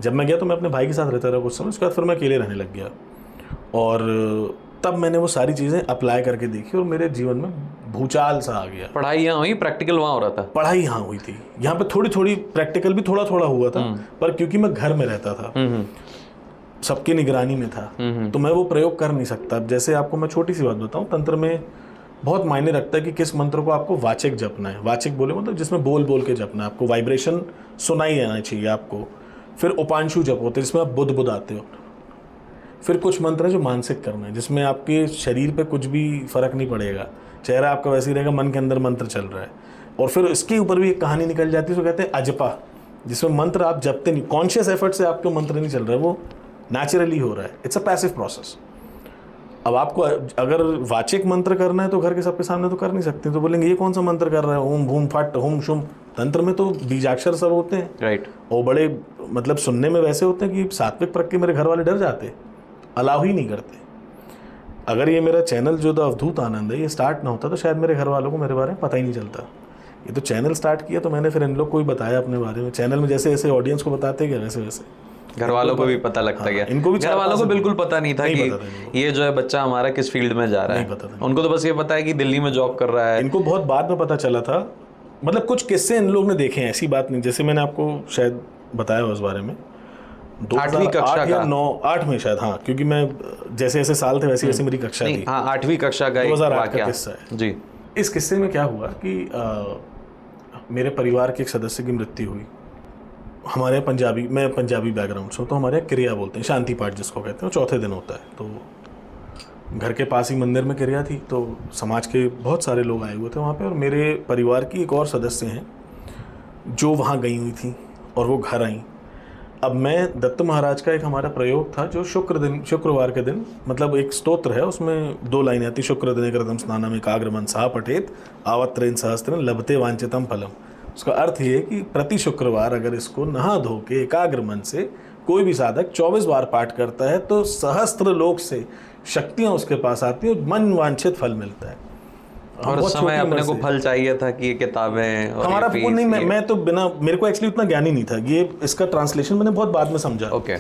जब मैं गया तो मैं अपने भाई के साथ रहता रहा कुछ समय, उसके बाद फिर मैं अकेले रहने लग गया, और तब मैंने वो सारी चीज़ें अप्लाई करके देखी और मेरे जीवन में भूचाल सा आ गया। पढ़ाई यहाँ हुई, प्रैक्टिकल वहाँ हो रहा था? पढ़ाई यहाँ हुई थी, यहाँ पे थोड़ी थोड़ी, प्रैक्टिकल भी थोड़ा थोड़ा हुआ था, पर क्योंकि मैं घर में रहता था, सबकी निगरानी में था, तो मैं वो प्रयोग कर नहीं सकता। अब जैसे आपको मैं छोटी सी बात बताऊं, तंत्र में बहुत मायने रखता है कि किस मंत्र को आपको वाचिक जपना है। वाचिक बोले मतलब जिसमें बोल बोल के जपना है, आपको वाइब्रेशन सुनाई आना चाहिए आपको। फिर उपांशु जप होते हैं जिसमें आप बुद्ध बुद्ध आते हो। फिर कुछ मंत्र है जो मानसिक करना है, जिसमें आपके शरीर पे कुछ भी फर्क नहीं पड़ेगा, चेहरा आपका वैसे ही रहेगा, मन के अंदर मंत्र चल रहा है। और फिर इसके ऊपर भी एक कहानी निकल जाती है, उसको कहते हैं अजपा, जिसमें मंत्र आप जपते नहीं, कॉन्शियस एफर्ट से आपके मंत्र नहीं चल रहा है, वो नेचुरली हो रहा है, इट्स अ पैसिव प्रोसेस। अब आपको अगर वाचिक मंत्र करना है तो घर के सबके सामने तो कर नहीं सकते, तो बोलेंगे ये कौन सा मंत्र कर रहा है, ओम भूम फट हुम शुम। तंत्र में तो बीजाक्षर सब होते हैं, राइट। और बड़े मतलब सुनने में वैसे होते हैं कि सात्विक प्रक के मेरे घर वाले डर जाते, अलाउ ही नहीं करते। अगर ये मेरा चैनल जो द अवधूत आनंद है ये स्टार्ट ना होता तो शायद मेरे घर वालों को मेरे बारे में पता ही नहीं चलता। ये तो चैनल स्टार्ट किया तो मैंने फिर इन लोग को ही बताया अपने बारे में। चैनल में जैसे जैसे ऑडियंस को बताते गए वैसे वैसे घर वालों को भी पता लगता गया। इनको भी घर वालों को बिल्कुल पता नहीं था नहीं कि पता था इनको। ये जो है बच्चा हमारा किस फील्ड में जा रहा नहीं है। पता था। उनको तो बस ये पता है कि दिल्ली में जॉब कर रहा है। इनको बहुत बाद में पता चला था, मतलब कुछ किस्से इन लोग ने देखे हैं, ऐसी बात नहीं। जैसे मैंने आपको शायद बताया उस बारे में 8वीं कक्षा 2008 या का। 9 8 में शायद, हाँ, क्योंकि मैं जैसे जैसे साल थे वैसे वैसे मेरी कक्षा थी। हाँ 8वीं कक्षा का एक 2008 का वाकया किस्सा है। जी। इस किस्से में क्या हुआ कि मेरे परिवार के एक सदस्य की मृत्यु हुई। हमारे यहाँ पंजाबी, मैं पंजाबी बैकग्राउंड से हूँ, तो हमारे यहाँ क्रिया बोलते हैं, शांति पाठ जिसको कहते हैं, चौथे दिन होता है। तो घर के पास ही मंदिर में क्रिया थी, तो समाज के बहुत सारे लोग आए हुए थे वहाँ पे, और मेरे परिवार की एक और सदस्य हैं जो वहाँ गई हुई थी और वो घर आई। अब मैं दत्त महाराज का एक हमारा प्रयोग था जो शुक्रवार के दिन, मतलब एक स्तोत्र है उसमें 2 लाइनें आती, शुक्र दिने कृतम स्नानम एकाग्र मनसा पठेत आवत्रेन सहस्त्रन लभते वांछितम फलम। उसका अर्थ ये है कि प्रति शुक्रवार अगर इसको नहा धो के एकाग्र मन से कोई भी साधक 24 बार पाठ करता है तो सहस्त्र लोक से शक्तियाँ उसके पास आती हैं, मन वांछित फल मिलता है। और उस समय अपने को फल चाहिए था कि ये किताबें और हमारा ये वो नहीं, फीस, मैं तो बिना, मेरे को एक्चुअली उतना ज्ञान ही नहीं था। ये इसका ट्रांसलेशन मैंने बहुत बाद में समझा। ओके।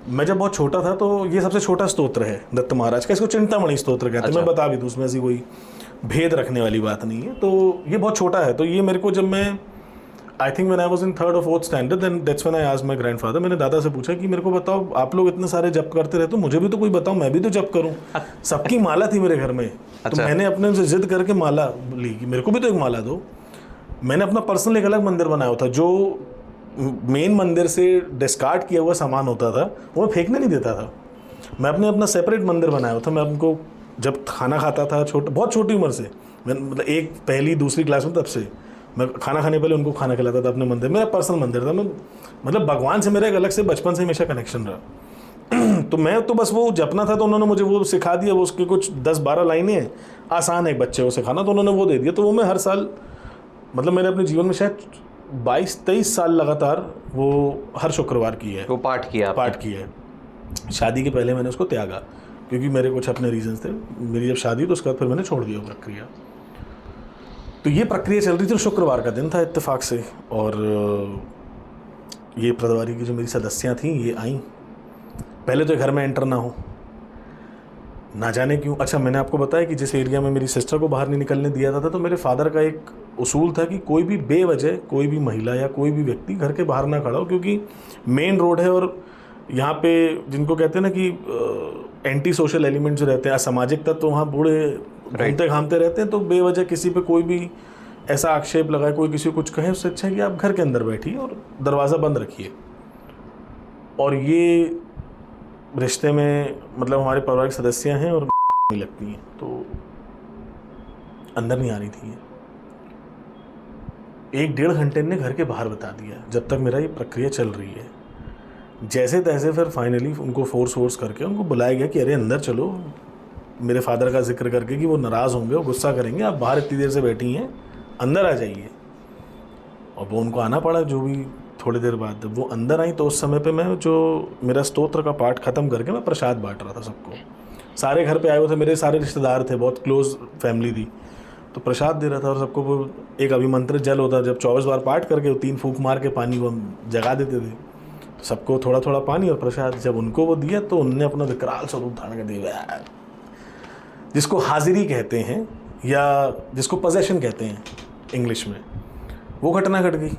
मैं जब बहुत छोटा था तो ये सबसे छोटा स्तोत्र है दत्त महाराज का, इसको चिंतामणि स्तोत्र कहते हैं। मैं बता भी दूं, उसमें ऐसी कोई भेद रखने वाली बात नहीं है। तो ये बहुत छोटा है। तो ये मेरे को, जब मैं I think when I was in 3rd और 4th standard, then that's when I asked my grandfather, मैंने दादा से पूछा कि मेरे को बताओ, आप लोग इतने सारे जप करते रहते हो, मुझे भी तो कोई बताओ, मैं भी तो जप करूं। सबकी माला थी मेरे घर में। तो मैंने अपने से जिद करके माला ली कि मेरे को भी तो एक माला दो। मैंने अपना पर्सनल एक अलग मंदिर बनाया था, जो मेन मंदिर से डिस्कार्ड किया हुआ सामान होता था वो मैं फेंकने नहीं देता था। मैं अपना सेपरेट मंदिर बनाया था। मैं उनको जब खाना खाता था, बहुत छोटी उम्र से, मैं मतलब 1 पहली 2री क्लास में, तब से मैं खाना खाने पहले उनको खाना खिलाता था अपने मंदिर। मेरा पर्सनल मंदिर था। मैं मतलब भगवान से मेरा एक अलग से बचपन से हमेशा कनेक्शन रहा। तो मैं तो बस वो जपना था, तो उन्होंने मुझे वो सिखा दिया। वो उसके कुछ 10-12 लाइनें हैं, आसान है बच्चे को सिखाना, तो उन्होंने वो दे दिया। तो वो मैं हर साल, मतलब मैंने अपने जीवन में शायद 22-23 साल लगातार वो हर शुक्रवार की है, वो पाठ किया है। शादी के पहले मैंने उसको त्यागा क्योंकि मेरे कुछ अपने रीजंस थे। मेरी जब शादी तो उसके बाद फिर मैंने छोड़ दिया प्रक्रिया। तो ये प्रक्रिया चल रही थी। शुक्रवार का दिन था इत्तेफाक से, और ये प्रदवारी की जो मेरी सदस्याँ थीं ये आईं। पहले तो घर में एंटर ना हो, ना जाने क्यों। अच्छा, मैंने आपको बताया कि जिस एरिया में मेरी सिस्टर को बाहर नहीं निकलने दिया था, तो मेरे फादर का एक उसूल था कि कोई भी बेवजह कोई भी महिला या कोई भी व्यक्ति घर के बाहर ना खड़ा हो, क्योंकि मेन रोड है और यहाँ पे जिनको कहते हैं ना कि एंटी सोशल एलिमेंट जो रहते हैं, असामाजिक तत्व, तो वहाँ बूढ़े घूमते घामते रहते हैं। तो बेवजह किसी पे कोई भी ऐसा आक्षेप लगाए, कोई किसी को कुछ कहे, उससे अच्छा है कि आप घर के अंदर बैठिए और दरवाज़ा बंद रखिए। और ये रिश्ते में, मतलब हमारे पारिवारिक सदस्य हैं और नहीं लगती हैं, तो अंदर नहीं आ रही थी। 1-1.5 घंटे ने घर के बाहर बता दिया जब तक मेरा ये प्रक्रिया चल रही है। जैसे तैसे फिर फाइनली उनको फोर्स करके उनको बुलाया गया कि अरे अंदर चलो, मेरे फादर का जिक्र करके कि वो नाराज़ होंगे और गुस्सा करेंगे, आप बाहर इतनी देर से बैठी हैं, अंदर आ जाइए। और वो उनको आना पड़ा। जो भी थोड़ी देर बाद जब वो अंदर आई, तो उस समय पे मैं जो मेरा स्तोत्र का पाठ ख़त्म करके मैं प्रसाद बांट रहा था सबको। सारे घर पे आए हुए थे, मेरे सारे रिश्तेदार थे, बहुत क्लोज फैमिली थी, तो प्रसाद दे रहा था। और सबको वो एक अभिमंत्रित जल होता, जब 24 बार पाठ करके वो 3 फूंक मार के पानी को हम जगा देते थे, तो सबको थोड़ा थोड़ा पानी और प्रसाद। जब उनको वो दिया तो उनने अपना विकराल स्वरूप धारण कर दिया, जिसको हाजिरी कहते हैं या जिसको पोजेशन कहते हैं इंग्लिश में। वो घटना घट गई।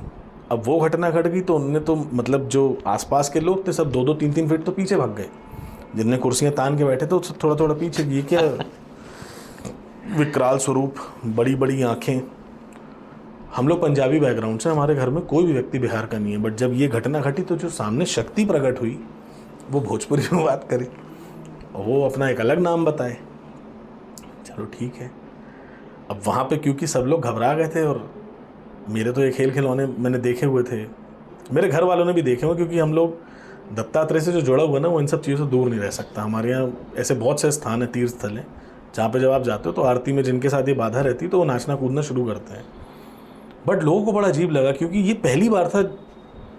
अब वो घटना घट गई तो उनने तो, मतलब जो आसपास के लोग थे सब 2-2, 3-3 फीट तो पीछे भाग गए। जिनने कुर्सियाँ तान के बैठे थे तो थोड़ा थोड़ा पीछे। ये क्या विकराल स्वरूप, बड़ी बड़ी आँखें। हम लोग पंजाबी बैकग्राउंड से, हमारे घर में कोई भी व्यक्ति बिहार का नहीं है, बट जब ये घटना घटी तो जो सामने शक्ति प्रकट हुई वो भोजपुरी में बात करी और वो अपना एक अलग नाम बताए। चलो ठीक है। अब वहाँ पे क्योंकि सब लोग घबरा गए थे, और मेरे तो ये खेल खिलौने मैंने देखे हुए थे, मेरे घर वालों ने भी देखे हुए, क्योंकि हम लोग दत्तात्रेय से जो जुड़ा हुआ ना, वो इन सब चीज़ों से दूर नहीं रह सकता। हमारे यहाँ ऐसे बहुत से स्थान हैं, तीर्थ स्थल हैं, जहाँ पे जब आप जाते हो तो आरती में जिनके साथ ये बाधा रहती तो वो नाचना कूदना शुरू करते हैं। बट लोगों को बड़ा अजीब लगा, क्योंकि ये पहली बार था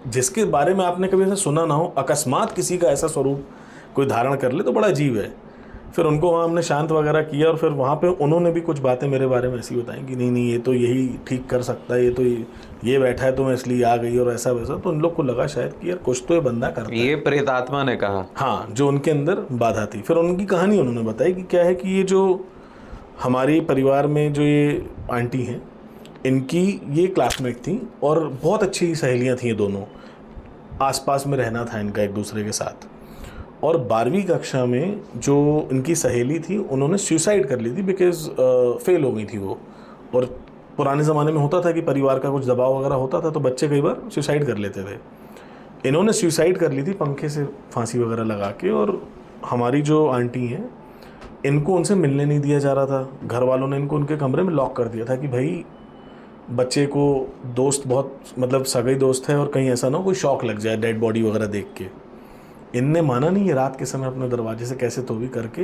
जिसके बारे में आपने कभी ऐसा सुना ना हो, अकस्मात किसी का ऐसा स्वरूप कोई धारण कर ले तो बड़ा अजीब है। फिर उनको वहाँ हमने शांत वगैरह किया और फिर वहाँ पे उन्होंने भी कुछ बातें मेरे बारे में ऐसी बताई कि नहीं नहीं ये तो यही ठीक कर सकता है, ये तो ये बैठा है तो मैं इसलिए आ गई और ऐसा वैसा। तो उन लोग को लगा शायद कि यार कुछ तो ये बंदा करता है। ये प्रेतात्मा ने कहा, हाँ, जो उनके अंदर बाधा थी। फिर उनकी कहानी उन्होंने बताई कि क्या है कि ये जो हमारे परिवार में जो ये आंटी हैं, इनकी ये क्लासमेट थी और बहुत अच्छी सहेलियाँ थी ये दोनों, आसपास में रहना था इनका एक दूसरे के साथ। और 12वीं कक्षा में जो इनकी सहेली थी उन्होंने सुसाइड कर ली थी बिकॉज फेल हो गई थी वो। और पुराने ज़माने में होता था कि परिवार का कुछ दबाव वगैरह होता था तो बच्चे कई बार सुसाइड कर लेते थे। इन्होंने सुसाइड कर ली थी पंखे से फांसी वगैरह लगा के। और हमारी जो आंटी हैं, इनको उनसे मिलने नहीं दिया जा रहा था। घर वालों ने इनको उनके कमरे में लॉक कर दिया था कि भाई बच्चे को दोस्त बहुत मतलब सगाई दोस्त है और कहीं ऐसा ना हो कोई शॉक लग जाए डेड बॉडी वगैरह देख के। इनने माना नहीं, ये रात के समय अपने दरवाजे से कैसे तो भी करके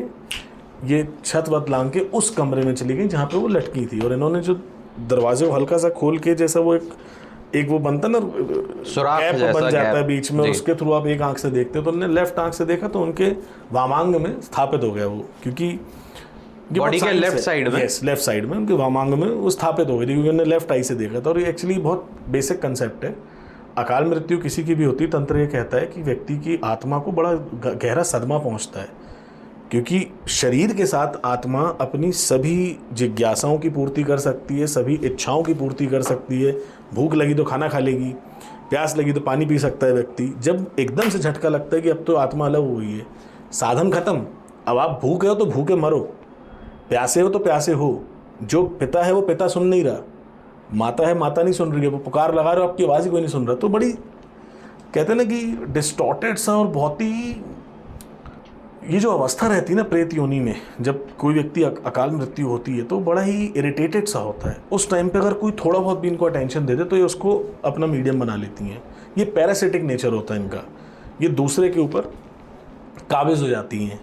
ये छत वत लांग के उस कमरे में चली गई जहाँ पे वो लटकी थी। और इन्होंने जो दरवाजे को हल्का सा खोल के, जैसा वो एक वो बनता ना सुराख गैप जैसा बन जाता है गैप। बीच में, जी। उसके थ्रू आप एक आंख से देखते हो। तो उन्होंने लेफ्ट आंख से देखा तो उनके वामांग में स्थापित हो गया वो, क्योंकि बॉडी के लेफ्ट साइड में, यस लेफ्ट साइड में उनके वामांग में वो स्थापित हो गई थी, क्योंकि उन्होंने लेफ्ट आई से देखा था। और ये एक्चुअली बहुत बेसिक कंसेप्ट है। अकाल मृत्यु किसी की भी होती, तंत्र ये कहता है कि व्यक्ति की आत्मा को बड़ा गहरा सदमा पहुंचता है, क्योंकि शरीर के साथ आत्मा अपनी सभी जिज्ञासाओं की पूर्ति कर सकती है, सभी इच्छाओं की पूर्ति कर सकती है। भूख लगी तो खाना खा लेगी, प्यास लगी तो पानी पी सकता है व्यक्ति। जब एकदम से झटका लगता है कि अब तो आत्मा अलग हो गई है, साधन खत्म, अब आप भूखे हो तो भूखे मरो, प्यासे हो तो प्यासे हो, जो पिता है वो पिता सुन नहीं रहा, माता है माता नहीं सुन रही है, वो पुकार लगा रहे हो आपकी आवाज़ ही कोई नहीं सुन रहा। तो बड़ी कहते हैं ना कि डिस्टॉर्टेड सा और बहुत ही ये जो अवस्था रहती है ना प्रेत योनि में, जब कोई व्यक्ति अकाल मृत्यु होती है तो बड़ा ही इरिटेटेड सा होता है। उस टाइम पे अगर कोई थोड़ा बहुत भी इनको अटेंशन दे दे तो ये उसको अपना मीडियम बना लेती हैं। ये पैरासिटिक नेचर होता है इनका, ये दूसरे के ऊपर काबिज हो जाती हैं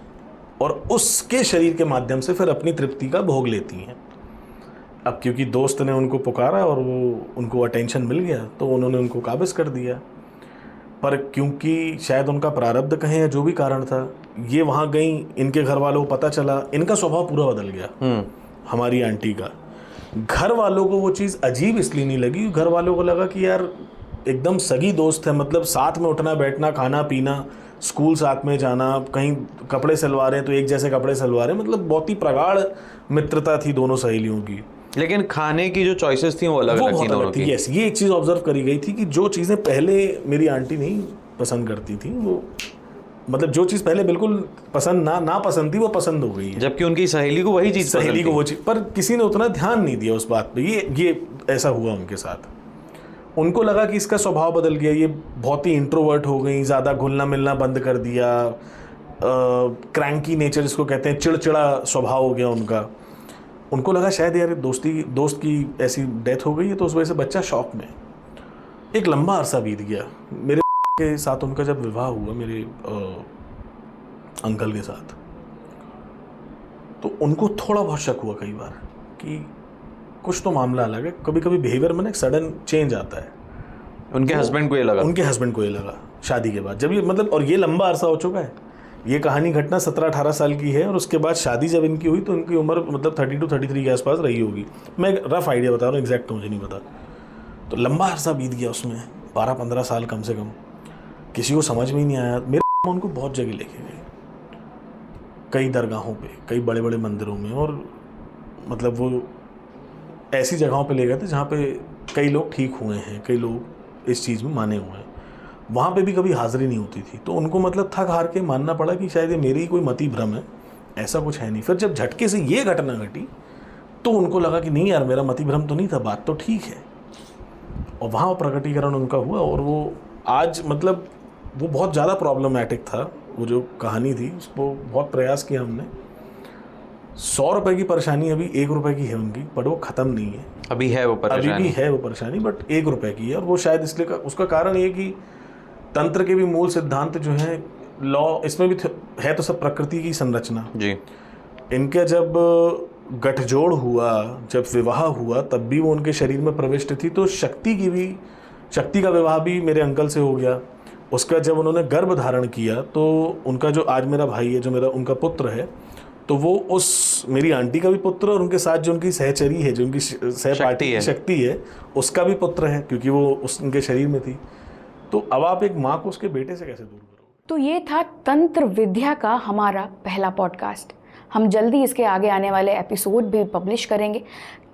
और उसके शरीर के माध्यम से फिर अपनी तृप्ति का भोग लेती हैं। अब क्योंकि दोस्त ने उनको पुकारा और वो उनको अटेंशन मिल गया तो उन्होंने उनको काबिज कर दिया। पर क्योंकि शायद उनका प्रारब्ध कहें या जो भी कारण था, ये वहाँ गई, इनके घर वालों को पता चला, इनका स्वभाव पूरा बदल गया। हमारी आंटी का घर वालों को वो चीज़ अजीब इसलिए नहीं लगी, घर वालों को लगा कि यार एकदम सगी दोस्त है, मतलब साथ में उठना बैठना, खाना पीना, स्कूल साथ में जाना, कहीं कपड़े सिलवा रहे हैं तो एक जैसे कपड़े सिलवा रहे हैं, मतलब बहुत ही प्रगाढ़ मित्रता थी दोनों सहेलियों की। लेकिन खाने की जो चॉइसेस थी वो अलग अलग थी दोनों की। यस, ये एक चीज़ ऑब्जर्व करी गई थी कि जो चीज़ें पहले मेरी आंटी नहीं पसंद करती थी, वो मतलब जो चीज़ पहले बिल्कुल पसंद ना पसंद थी वो पसंद हो गई है, जबकि उनकी सहेली को वही चीज़ सहेली को वो चीज़। पर किसी ने उतना ध्यान नहीं दिया उस बात पे। ये ऐसा हुआ उनके साथ। उनको लगा कि इसका स्वभाव बदल गया, ये बहुत ही इंट्रोवर्ट हो गई, ज़्यादा घुलना मिलना बंद कर दिया, क्रैंकी नेचर जिसको कहते हैं, चिड़चिड़ा स्वभाव हो गया उनका। उनको लगा शायद यार दोस्त की ऐसी डेथ हो गई है तो उस वजह से बच्चा शॉक में। एक लंबा अरसा बीत गया। मेरे के साथ उनका जब विवाह हुआ, मेरे अंकल के साथ, तो उनको थोड़ा बहुत शक हुआ कई बार कि कुछ तो मामला अलग है। कभी कभी बिहेवियर में ना एक सडन चेंज आता है। उनके हस्बैंड को ये लगा, उनके हस्बैंड को ये लगा शादी के बाद, जब ये मतलब, और ये लंबा अरसा हो चुका है, ये कहानी घटना 17-18 साल की है। और उसके बाद शादी जब इनकी हुई तो इनकी उम्र मतलब 32 33 के आसपास रही होगी। मैं रफ आइडिया बता रहा हूँ, एग्जैक्ट मुझे नहीं पता। तो लंबा अरसा बीत गया उसमें, 12-15 साल कम से कम। किसी को समझ में ही नहीं आया। मेरे उनको बहुत जगह लेके गए, कई दरगाहों पे, कई बड़े बड़े मंदिरों में, और मतलब वो ऐसी जगहों पे ले गए थे जहाँ पे कई लोग ठीक हुए हैं, कई लोग इस चीज़ में माने हुए हैं। वहाँ पे भी कभी हाज़िरी नहीं होती थी। तो उनको मतलब थक हार के मानना पड़ा कि शायद ये मेरी कोई मति भ्रम है, ऐसा कुछ है नहीं। फिर जब झटके से ये घटना घटी तो उनको लगा कि नहीं यार, मेरा मति भ्रम तो नहीं था, बात तो ठीक है। और वहाँ प्रकटीकरण उनका हुआ। और वो आज मतलब वो बहुत ज़्यादा प्रॉब्लमैटिक था, वो जो कहानी थी उसको बहुत प्रयास किया हमने। 100 रुपये की परेशानी अभी 1 रुपये की है उनकी, बट वो ख़त्म नहीं है। अभी है वो परेशानी, अभी भी है वो परेशानी, बट 1 रुपये की है। और वो शायद इसलिए उसका कारण ये कि तंत्र के भी मूल सिद्धांत जो हैं, लॉ इसमें भी है तो सब प्रकृति की संरचना जी। इनका जब गठजोड़ हुआ, जब विवाह हुआ, तब भी वो उनके शरीर में प्रविष्ट थी। तो शक्ति का विवाह भी मेरे अंकल से हो गया, उसके बाद जब उन्होंने गर्भ धारण किया तो उनका जो आज मेरा भाई है, जो मेरा उनका पुत्र है, तो वो उस मेरी आंटी का भी पुत्र और उनके साथ जो उनकी सहचरी है, जो उनकी सहपाठी की शक्ति है, उसका भी पुत्र है, क्योंकि वो उनके शरीर में थी। तो अब आप एक माँ को उसके बेटे से कैसे दूर करोगे? तो ये था तंत्र विद्या का हमारा पहला पॉडकास्ट। हम जल्दी इसके आगे आने वाले एपिसोड भी पब्लिश करेंगे।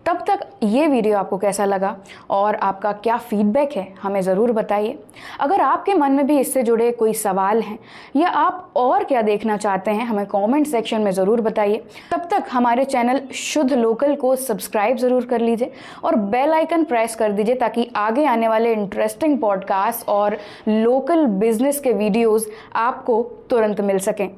तब तक ये वीडियो आपको कैसा लगा और आपका क्या फीडबैक है हमें ज़रूर बताइए। अगर आपके मन में भी इससे जुड़े कोई सवाल हैं या आप और क्या देखना चाहते हैं हमें कमेंट सेक्शन में ज़रूर बताइए। तब तक हमारे चैनल शुद्ध लोकल को सब्सक्राइब ज़रूर कर लीजिए और बेल आइकन प्रेस कर दीजिए ताकि आगे आने वाले इंटरेस्टिंग पॉडकास्ट और लोकल बिजनेस के वीडियोज़ आपको तुरंत मिल सकें।